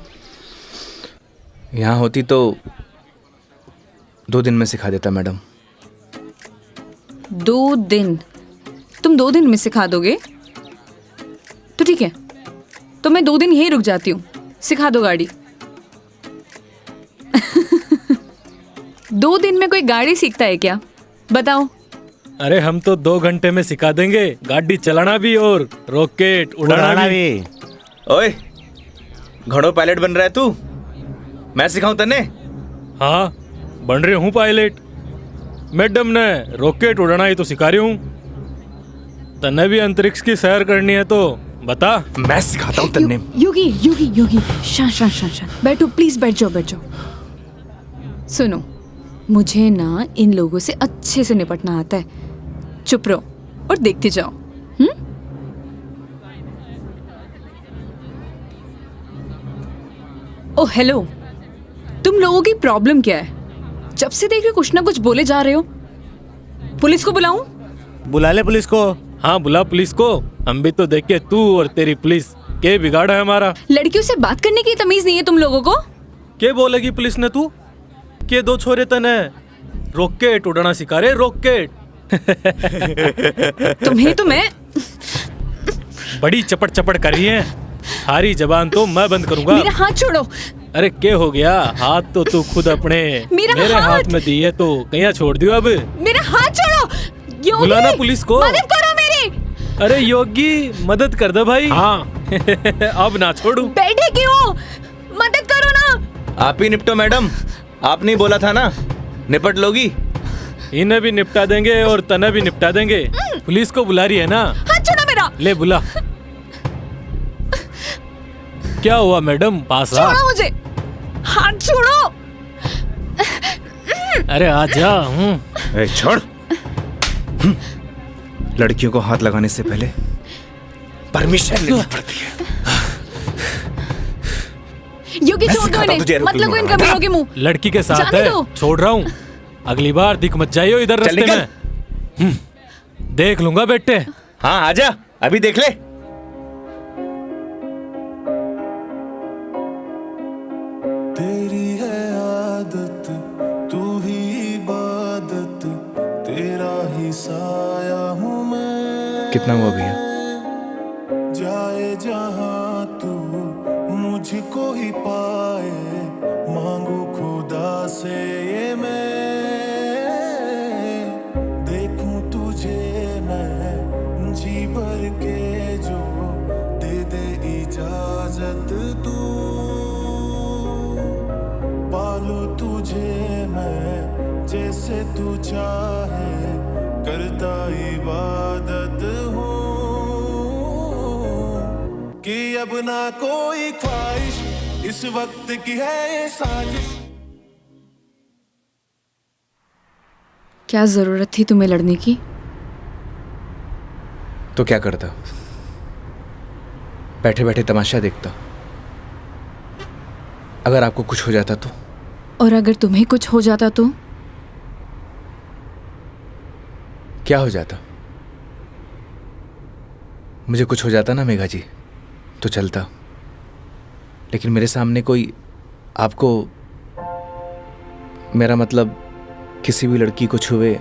यहाँ होती तो 2 दिन में सिखा देता मैडम। 2 दिन? तुम 2 दिन में सिखा दोगे? तो ठीक है, तो मैं 2 दिन यहीं रुक जाती हूँ, सिखा दो गाड़ी। 2 दिन में कोई गाड़ी सीखता है क्या? बताओ। अरे हम तो 2 घंटे में सिखा देंगे, गाड़ी चलाना भी और रॉकेट उड़ाना भी। ओए, घोड़ों पायलट बन रहा है तू? मैं सिखाऊं तन्ने? हाँ बन रही हूँ पायलट। मैडम ने रॉकेट उड़ाना ही तो सिखा रही हूँ। तन्ने भी अंतरिक्ष की सैर करनी है तो बता। मैं सिखाता हूँ तन्ने। योगी योगी योगी, शांत। बैठो प्लीज, बैठ जाओ। सुनो, मुझे ना इन लोगों से अच्छे से निपटना आता है। चुप रहो और देखते जाओ। ओ हेलो, तुम लोगों की प्रॉब्लम क्या है? जब से देख रहे कुछ ना कुछ बोले जा रहे हो। पुलिस को बुलाऊं? बुला ले पुलिस को। हाँ बुला पुलिस को, हम भी तो देखे तू और तेरी पुलिस के बिगाड़ा है हमारा। लड़कियों से बात करने की तमीज नहीं है तुम लोगों को? के बोलेगी पुलिस ने तू के दो छोरे तने रॉकेट उड़ाना सिखा रहे, रॉकेट। तुम्हें तो मैं बड़ी चपड़ चपड़ कर रही है, हारी जबान तो मैं बंद करूंगा। मेरा हाथ छोड़ो। अरे क्या हो गया, हाथ तो तू खुद अपने मेरे हाथ में दी है तो कहीं छोड़ दियो अब। मेरा हाथ छोड़ो योगी। बुलाना पुलिस को। मदद करो मेरी। अरे योगी मदद कर दे भाई। हाँ अब ना छोड़ू। बैठे क्यों, मदद करो ना। आप ही निपटो मैडम, आपने ही बोला था ना निपट लोगी। इन्हें भी निपटा देंगे और तने भी निपटा देंगे। पुलिस को बुला रही है ना, हाथ छोड़ो मेरा। ले बुला। क्या हुआ मैडम, पास आ। छोड़ो मुझे, हाथ छोड़ो। अरे आ जा। ए, छोड़। लड़कियों को हाथ लगाने से पहले परमिशन लेनी पड़ती है। योगी छोड़ दो इन्हें, मत लगो इन कमीनों के मुंह। लड़की के साथ जाने है, दो। छोड़ रहा हूँ। अगली बार दिख मत जाइयो इधर चल रास्ते निकल। में। देख लूंगा बेटे। हाँ आजा, अभी देख ले। तेरी है आदत, तू ही इबादत, तेरा ही साया हूँ मैं। कितना हुआ भैया? जाए जहाँ तू मुझको ही पाए, मांगू खुदा से ये मैं। देखूं तुझे मैं जी भर के, जो दे दे इजाजत तू। पालू तुझे मैं जैसे तू चाहे, करता इबादत हूँ कि अब ना कोई ख्वाहिश, इस वक्त की है ये साजिश। क्या जरूरत थी तुम्हें लड़ने की? तो क्या करता, बैठे बैठे तमाशा देखता। अगर आपको कुछ हो जाता तो? और अगर तुम्हें कुछ हो जाता तो? क्या हो जाता? मुझे कुछ हो जाता ना मेघा जी तो चलता, लेकिन मेरे सामने कोई आपको, मेरा मतलब किसी भी लड़की को छुए,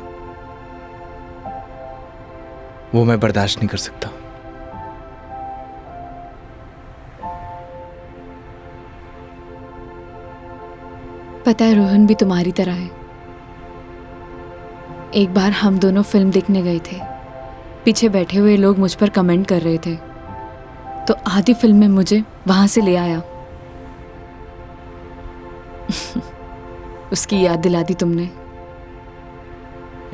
वो मैं बर्दाश्त नहीं कर सकता। पता है रोहन भी तुम्हारी तरह है। एक बार हम दोनों फिल्म देखने गए थे, पीछे बैठे हुए लोग मुझ पर कमेंट कर रहे थे, तो आधी फिल्म में मुझे वहां से ले आया। उसकी याद दिला दी तुमने।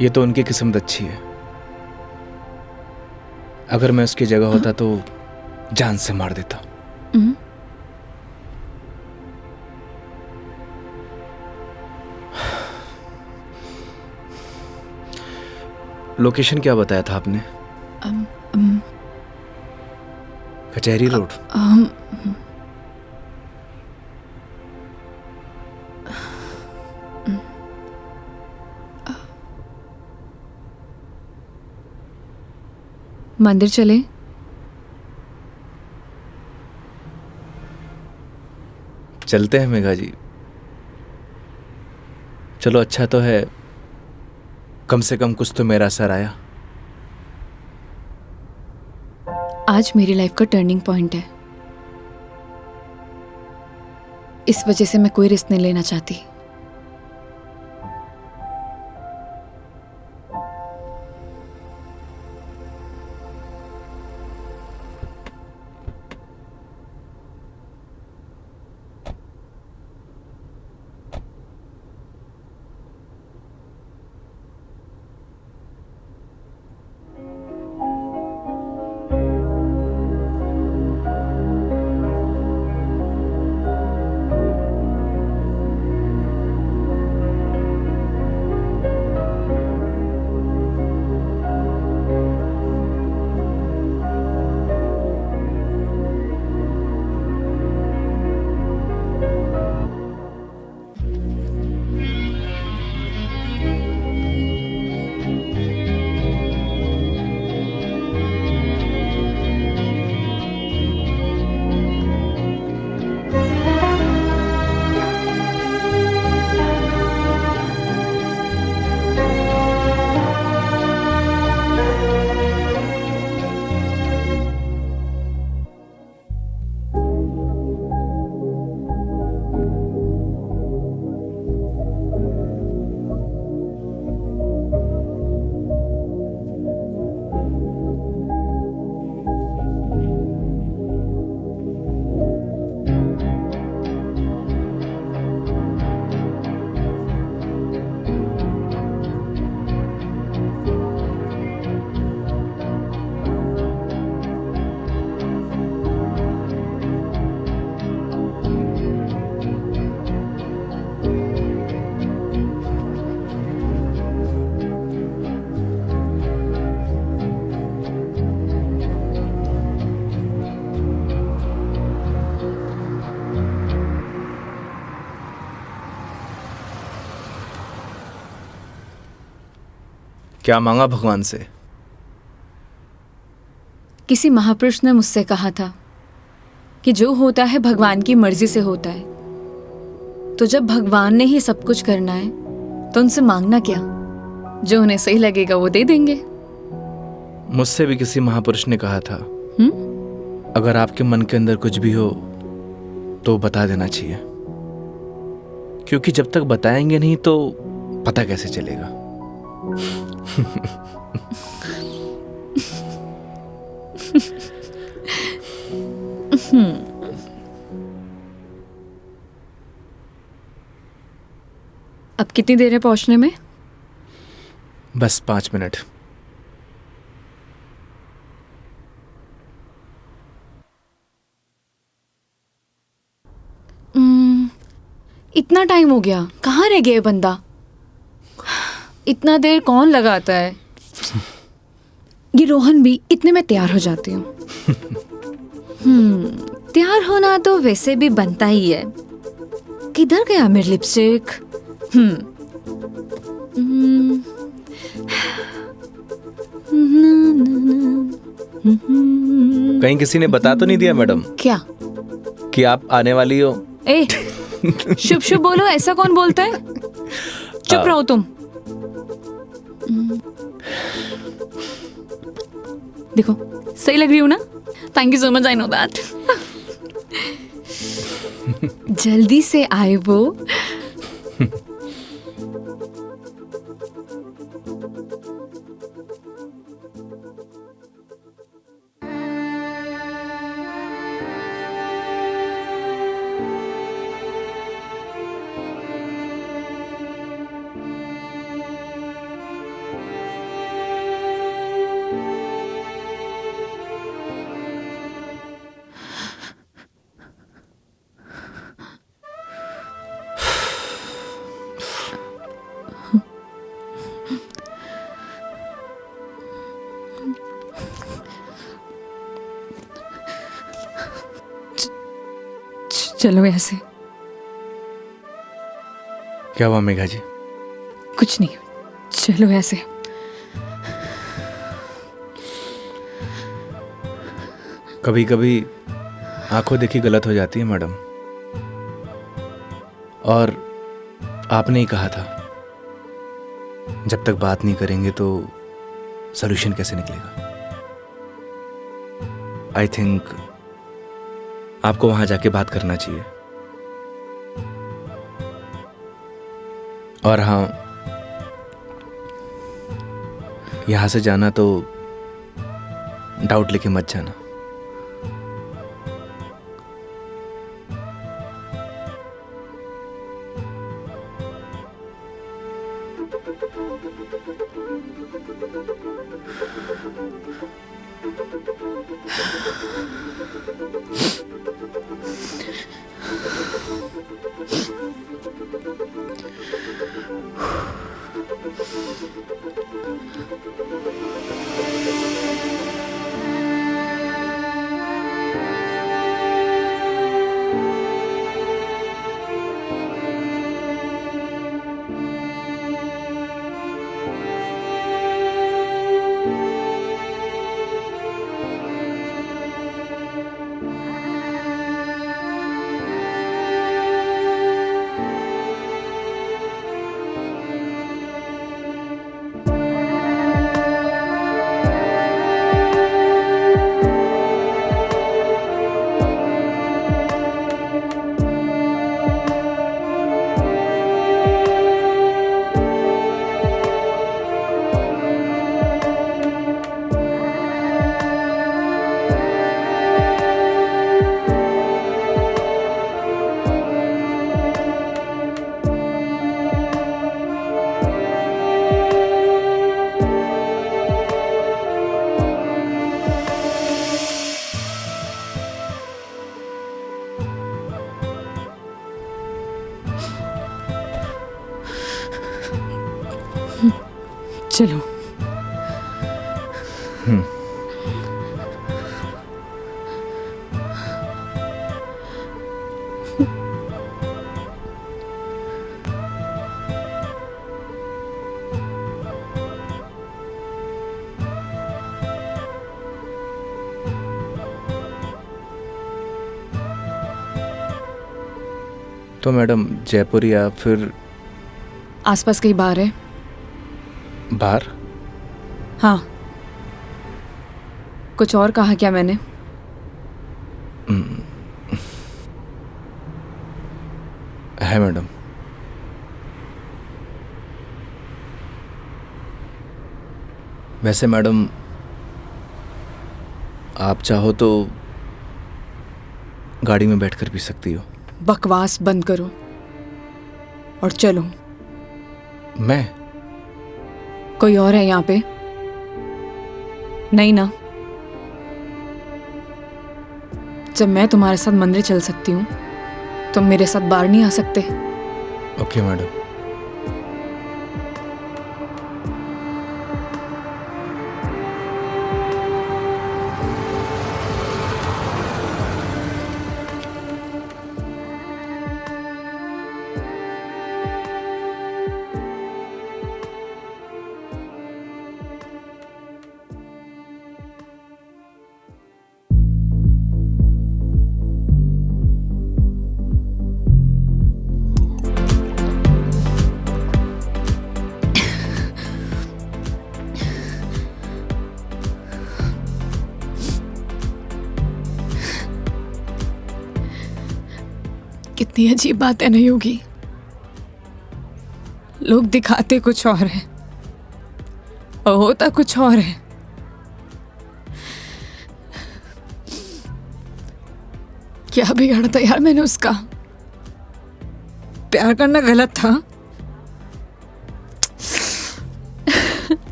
ये तो उनकी किस्मत अच्छी है। अगर मैं उसकी जगह होता तो जान से मार देता। लोकेशन क्या बताया था आपने? कचहरी रोड। मंदिर चले? चलते हैं मेघा जी। चलो अच्छा तो है, कम से कम कुछ तो मेरा असर आया। आज मेरी लाइफ का टर्निंग पॉइंट है। इस वजह से मैं कोई रिस्क नहीं लेना चाहती। क्या मांगा भगवान से? किसी महापुरुष ने मुझसे कहा था कि जो होता है भगवान की मर्जी से होता है, तो जब भगवान ने ही सब कुछ करना है तो उनसे मांगना क्या, जो उन्हें सही लगेगा वो दे देंगे। मुझसे भी किसी महापुरुष ने कहा था, अगर आपके मन के अंदर कुछ भी हो तो बता देना चाहिए, क्योंकि जब तक बताएंगे नहीं तो पता कैसे चलेगा। अब कितनी देर है पहुंचने में? बस 5 मिनट। इतना टाइम हो गया, कहाँ रह गया ये बंदा? इतना देर कौन लगाता है? ये रोहन भी, इतने में तैयार हो जाती हूँ। तैयार होना तो वैसे भी बनता ही है। किधर गया मेरी लिपस्टिक? कहीं किसी ने बता तो नहीं दिया मैडम क्या? कि आप आने वाली हो? ए, शुभ शुभ बोलो, ऐसा कौन बोलता है? चुप रहो तुम। देखो सही लग रही हूँ ना? Thank you so much, I know that. जल्दी से आए वो। चलो ऐसे। क्या हुआ मेघा जी? कुछ नहीं, चलो ऐसे। कभी कभी आंखों देखी गलत हो जाती है मैडम, और आपने ही कहा था जब तक बात नहीं करेंगे तो सॉल्यूशन कैसे निकलेगा। आई थिंक आपको वहां जाके बात करना चाहिए। और हाँ, यहां से जाना तो डाउट लेके मत जाना। चलो। तो मैडम जयपुर या फिर आसपास कहीं बार है? बाहर? हाँ। कुछ और कहा क्या मैंने? है मैडम। वैसे मैडम आप चाहो तो गाड़ी में बैठकर पी सकती हो। बकवास बंद करो और चलो। मैं? कोई और है यहाँ पे? नहीं ना? जब मैं तुम्हारे साथ मंदिर चल सकती हूँ, तुम मेरे साथ बाहर नहीं आ सकते? Okay madam. कितनी अजीब बात है ना योगी। लोग दिखाते कुछ और है और होता कुछ और है। क्या बिगाड़ा था यार मैंने उसका? प्यार करना गलत था।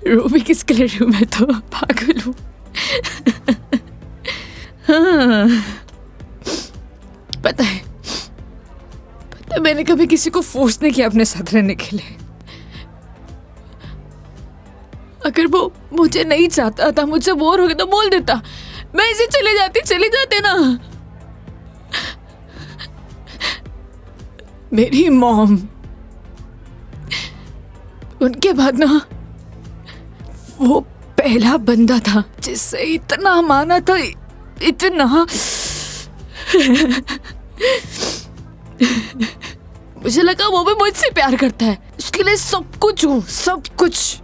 रो भी किसके लिए रू? मैं तो पागल हूं। हाँ, पता है मैंने कभी किसी को फोर्स नहीं किया अपने साथ रहने के लिए। अगर वो मुझे नहीं चाहता था, मुझसे बोर हो गया तो बोल देता, मैं इसे चले जाते ना। मेरी मॉम, उनके बाद ना वो पहला बंदा था जिससे इतना माना था, इतना। मुझे लगा वो भी मुझसे प्यार करता है, उसके लिए सब कुछ हूँ, सब कुछ।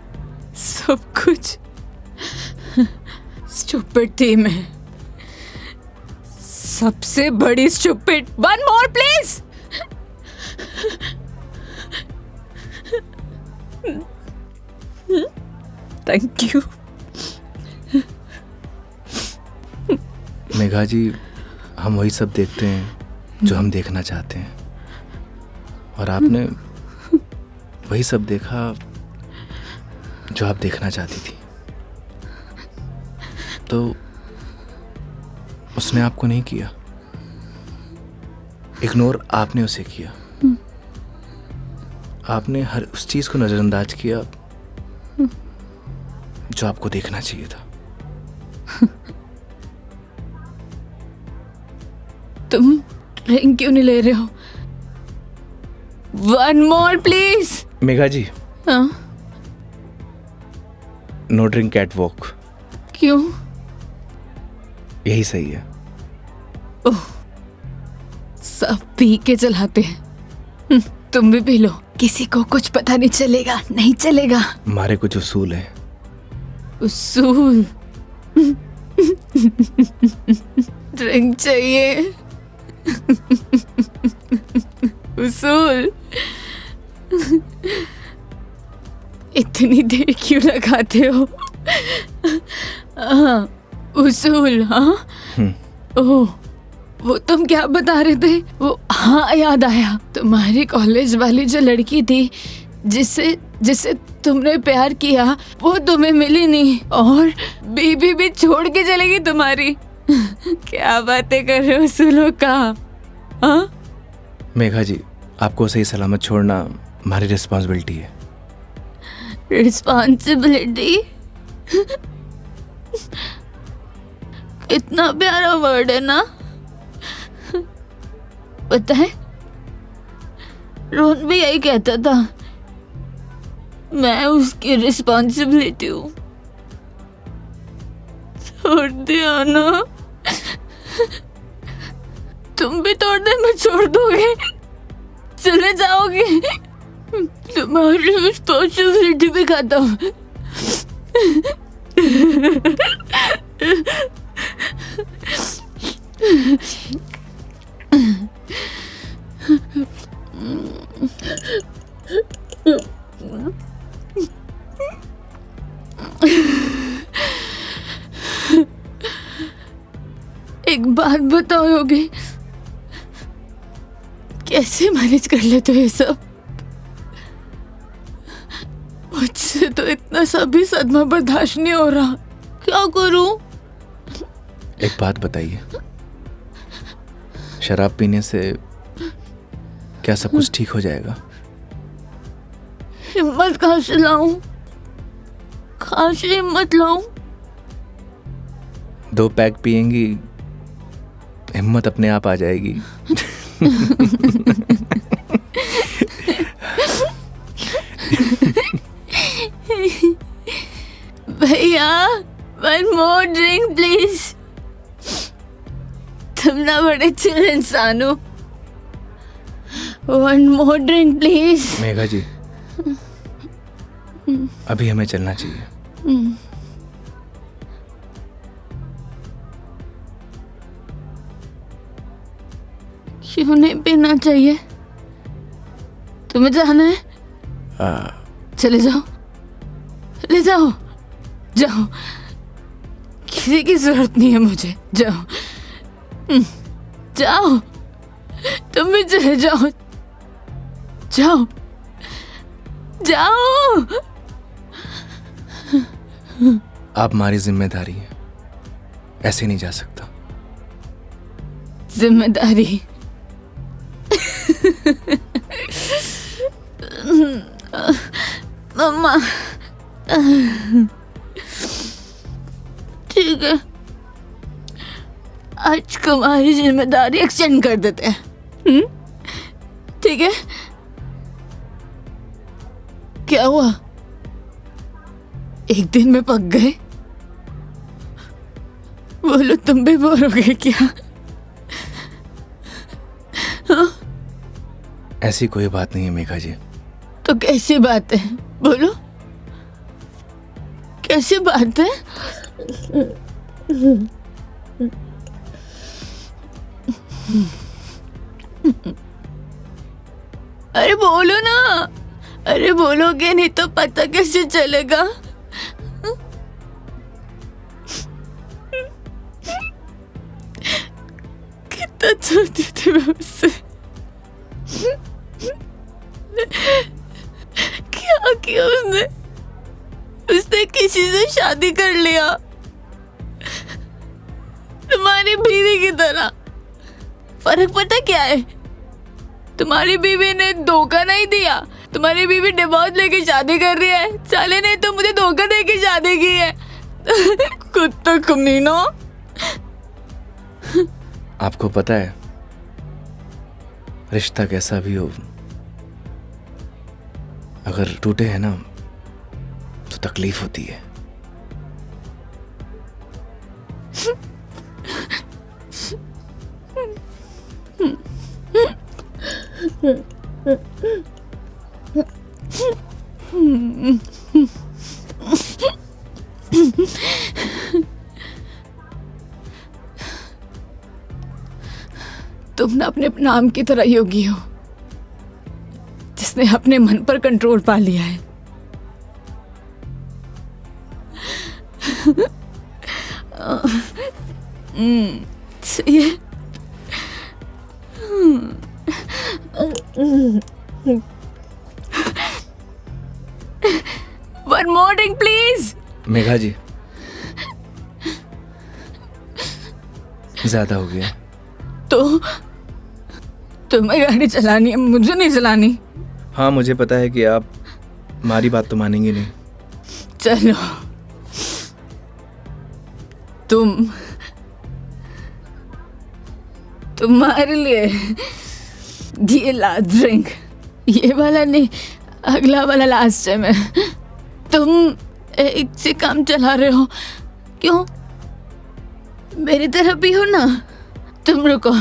स्टूपिड थी मैं, सबसे बड़ी stupid. One more please. Thank you. Megha ji, हम वही सब देखते हैं जो हम देखना चाहते हैं, और आपने वही सब देखा जो आप देखना चाहती थी। तो उसने आपको नहीं किया, इग्नोर आपने उसे किया। आपने हर उस चीज को नजरअंदाज किया जो आपको देखना चाहिए था। तुम ड्रिंक क्यों नहीं ले रहे हो? One more please. Megha ji, हाँ? No drink cat walk. क्यों? यही सही है। ओह, सब पी के चलाते हैं। तुम भी पी लो, किसी को कुछ पता नहीं चलेगा। नहीं चलेगा। हमारे कुछ उसूल हैं। उसूल? ड्रिंक चाहिए। उसूल? इतनी देर क्यों लगाते हो? हाँ, उसूल। हाँ, ओह, वो तुम क्या बता रहे थे? वो, हाँ याद आया, तुम्हारी कॉलेज वाली जो लड़की थी जिससे तुमने प्यार किया, वो तुम्हें मिली नहीं और बीबी भी छोड़ के चलेगी तुम्हारी। क्या बातें कर रहे हो उसूलों का? हाँ? मेघा जी, आपको सही सलामत छोड़ना हमारी रिस्पॉन्सिबिलिटी है। रिस्पॉन्सिबिलिटी? इतना प्यारा वर्ड है ना। पता है, रोहन भी यही कहता था, मैं उसकी रिस्पॉन्सिबिलिटी हूँ। छोड़ दिया ना? तुम भी तोड़ दे, मैं छोड़ दोगे? चले जाओगे? तुम्हारी रिस्पॉन्सिबिलिटी भी खत्म। एक बात बताओ योगी, कैसे मैनेज कर लेते हो ये सब? मुझसे तो इतना सा भी सदमा बर्दाश्त नहीं हो रहा, क्या करूं? एक बात बताइए, शराब पीने से क्या सब कुछ ठीक हो जाएगा? हिम्मत कहाँ से लाऊं? कहाँ से हिम्मत लाऊं? 2 पैक पिएंगी, हिम्मत अपने आप आ जाएगी। भैया, 1 more drink प्लीज। तुम ना बड़े चिल इंसान हो। 1 more drink प्लीज। मेघा जी, अभी हमें चलना चाहिए। क्यों नहीं पीना चाहिए? तुम्हें जाना है? चले जाओ, ले जाओ, जाओ, किसी की जरूरत नहीं है मुझे। जाओ, जाओ, तुम भी चले जाओ, जाओ, जाओ। आप हमारी जिम्मेदारी है, ऐसे नहीं जा सकता। जिम्मेदारी? मम्मा, ठीक है, आज तुम्हारी जिम्मेदारी एक्सटेंड कर देते हैं। ठीक है? क्या हुआ? एक दिन में पक गए? बोलो, तुम भी बोर हो गए क्या? ऐसी कोई बात नहीं है मेघा जी। तो कैसी बात है? बोलो, कैसी बात है? अरे बोलो ना, अरे बोलोगे नहीं तो पता कैसे चलेगा? कितना चाहती थी मैं उससे, क्या किया उसने? उसने किसी से शादी कर लिया, तुम्हारी बीवी की तरह। फर्क पता क्या है? तुम्हारी बीवी ने धोखा नहीं दिया, तुम्हारी बीवी डिवोर्स लेके शादी कर रही है। साले ने तो मुझे धोखा देके शादी की है। कुत्ता कमीना। आपको पता है, रिश्ता कैसा भी हो, अगर टूटे हैं ना तो तकलीफ होती है। तुम ना अपने नाम की तरह योगी हो, जिसने अपने मन पर कंट्रोल पा लिया है। सही है। One more drink, please. Megha जी, ज्यादा हो गया। तो तुम्हें गाड़ी चलानी है, मुझे नहीं चलानी। हाँ, मुझे पता है कि आप हमारी बात तो मानेंगे नहीं। चलो, तुम्हारे लिए ये लास्ट ड्रिंक, ये वाला नहीं, अगला वाला लास्ट टाइम है। तुम एक से काम चला रहे हो, क्यों? मेरी तरह भी हो ना। तुम रुको,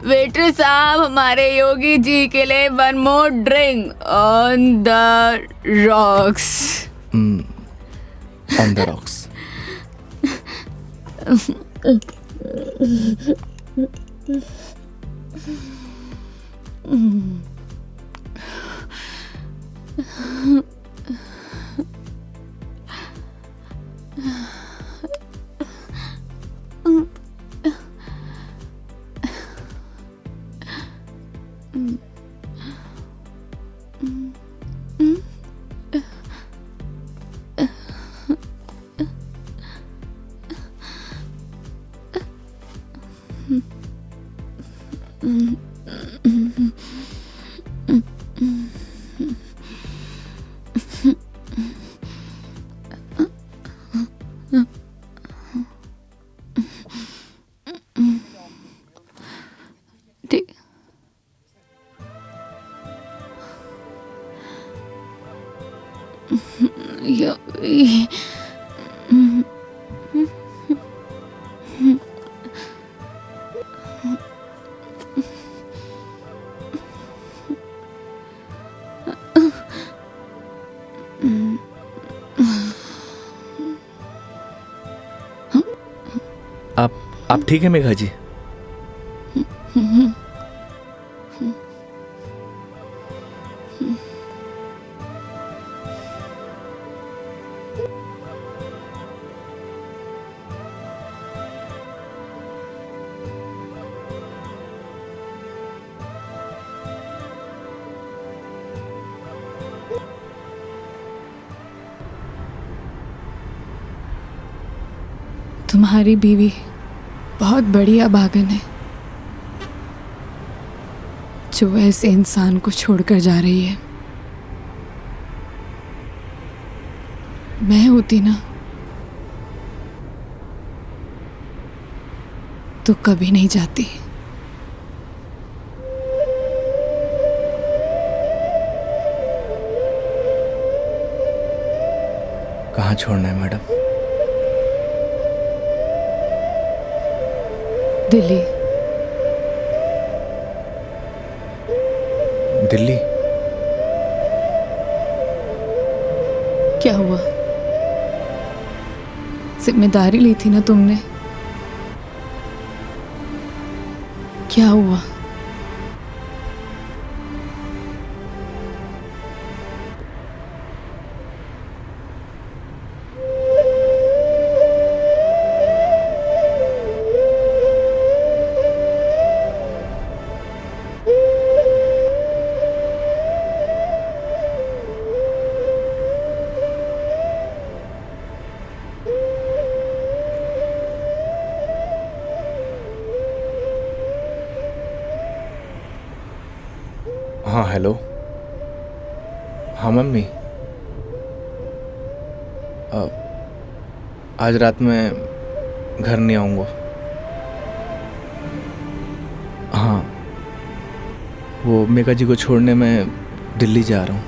वेटर साहब, हमारे योगी जी के लिए 1 more drink on the rocks. On the rocks. ठीक। आप ठीक है मेघा जी? तुम्हारी बीवी बहुत बढ़िया भागन है जो ऐसे इंसान को छोड़कर जा रही है। मैं होती ना तो कभी नहीं जाती। कहाँ छोड़ना है मैडम? दिल्ली। दिल्ली? क्या हुआ? जिम्मेदारी ली थी ना तुमने, क्या हुआ? हाँ हेलो। हाँ मम्मी, आज रात में घर नहीं आऊँगा। हाँ, वो मेघा जी को छोड़ने मैं दिल्ली जा रहा हूँ।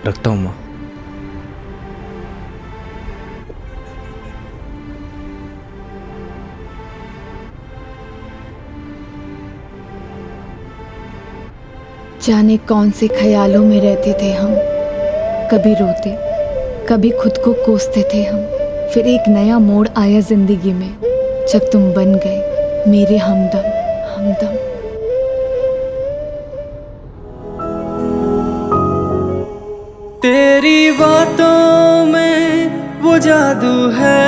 रखता हूँ माँ। जाने कौन से ख्यालों में रहते थे हम, कभी रोते कभी खुद को कोसते थे हम। फिर एक नया मोड़ आया जिंदगी में जब तुम बन गए मेरे हमदम हमदम। तेरी बातों में वो जादू है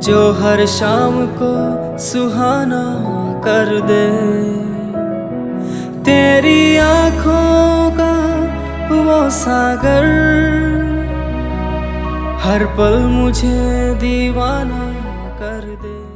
जो हर शाम को सुहाना कर दे। तेरी आँखों का वो सागर हर पल मुझे दीवाना कर दे।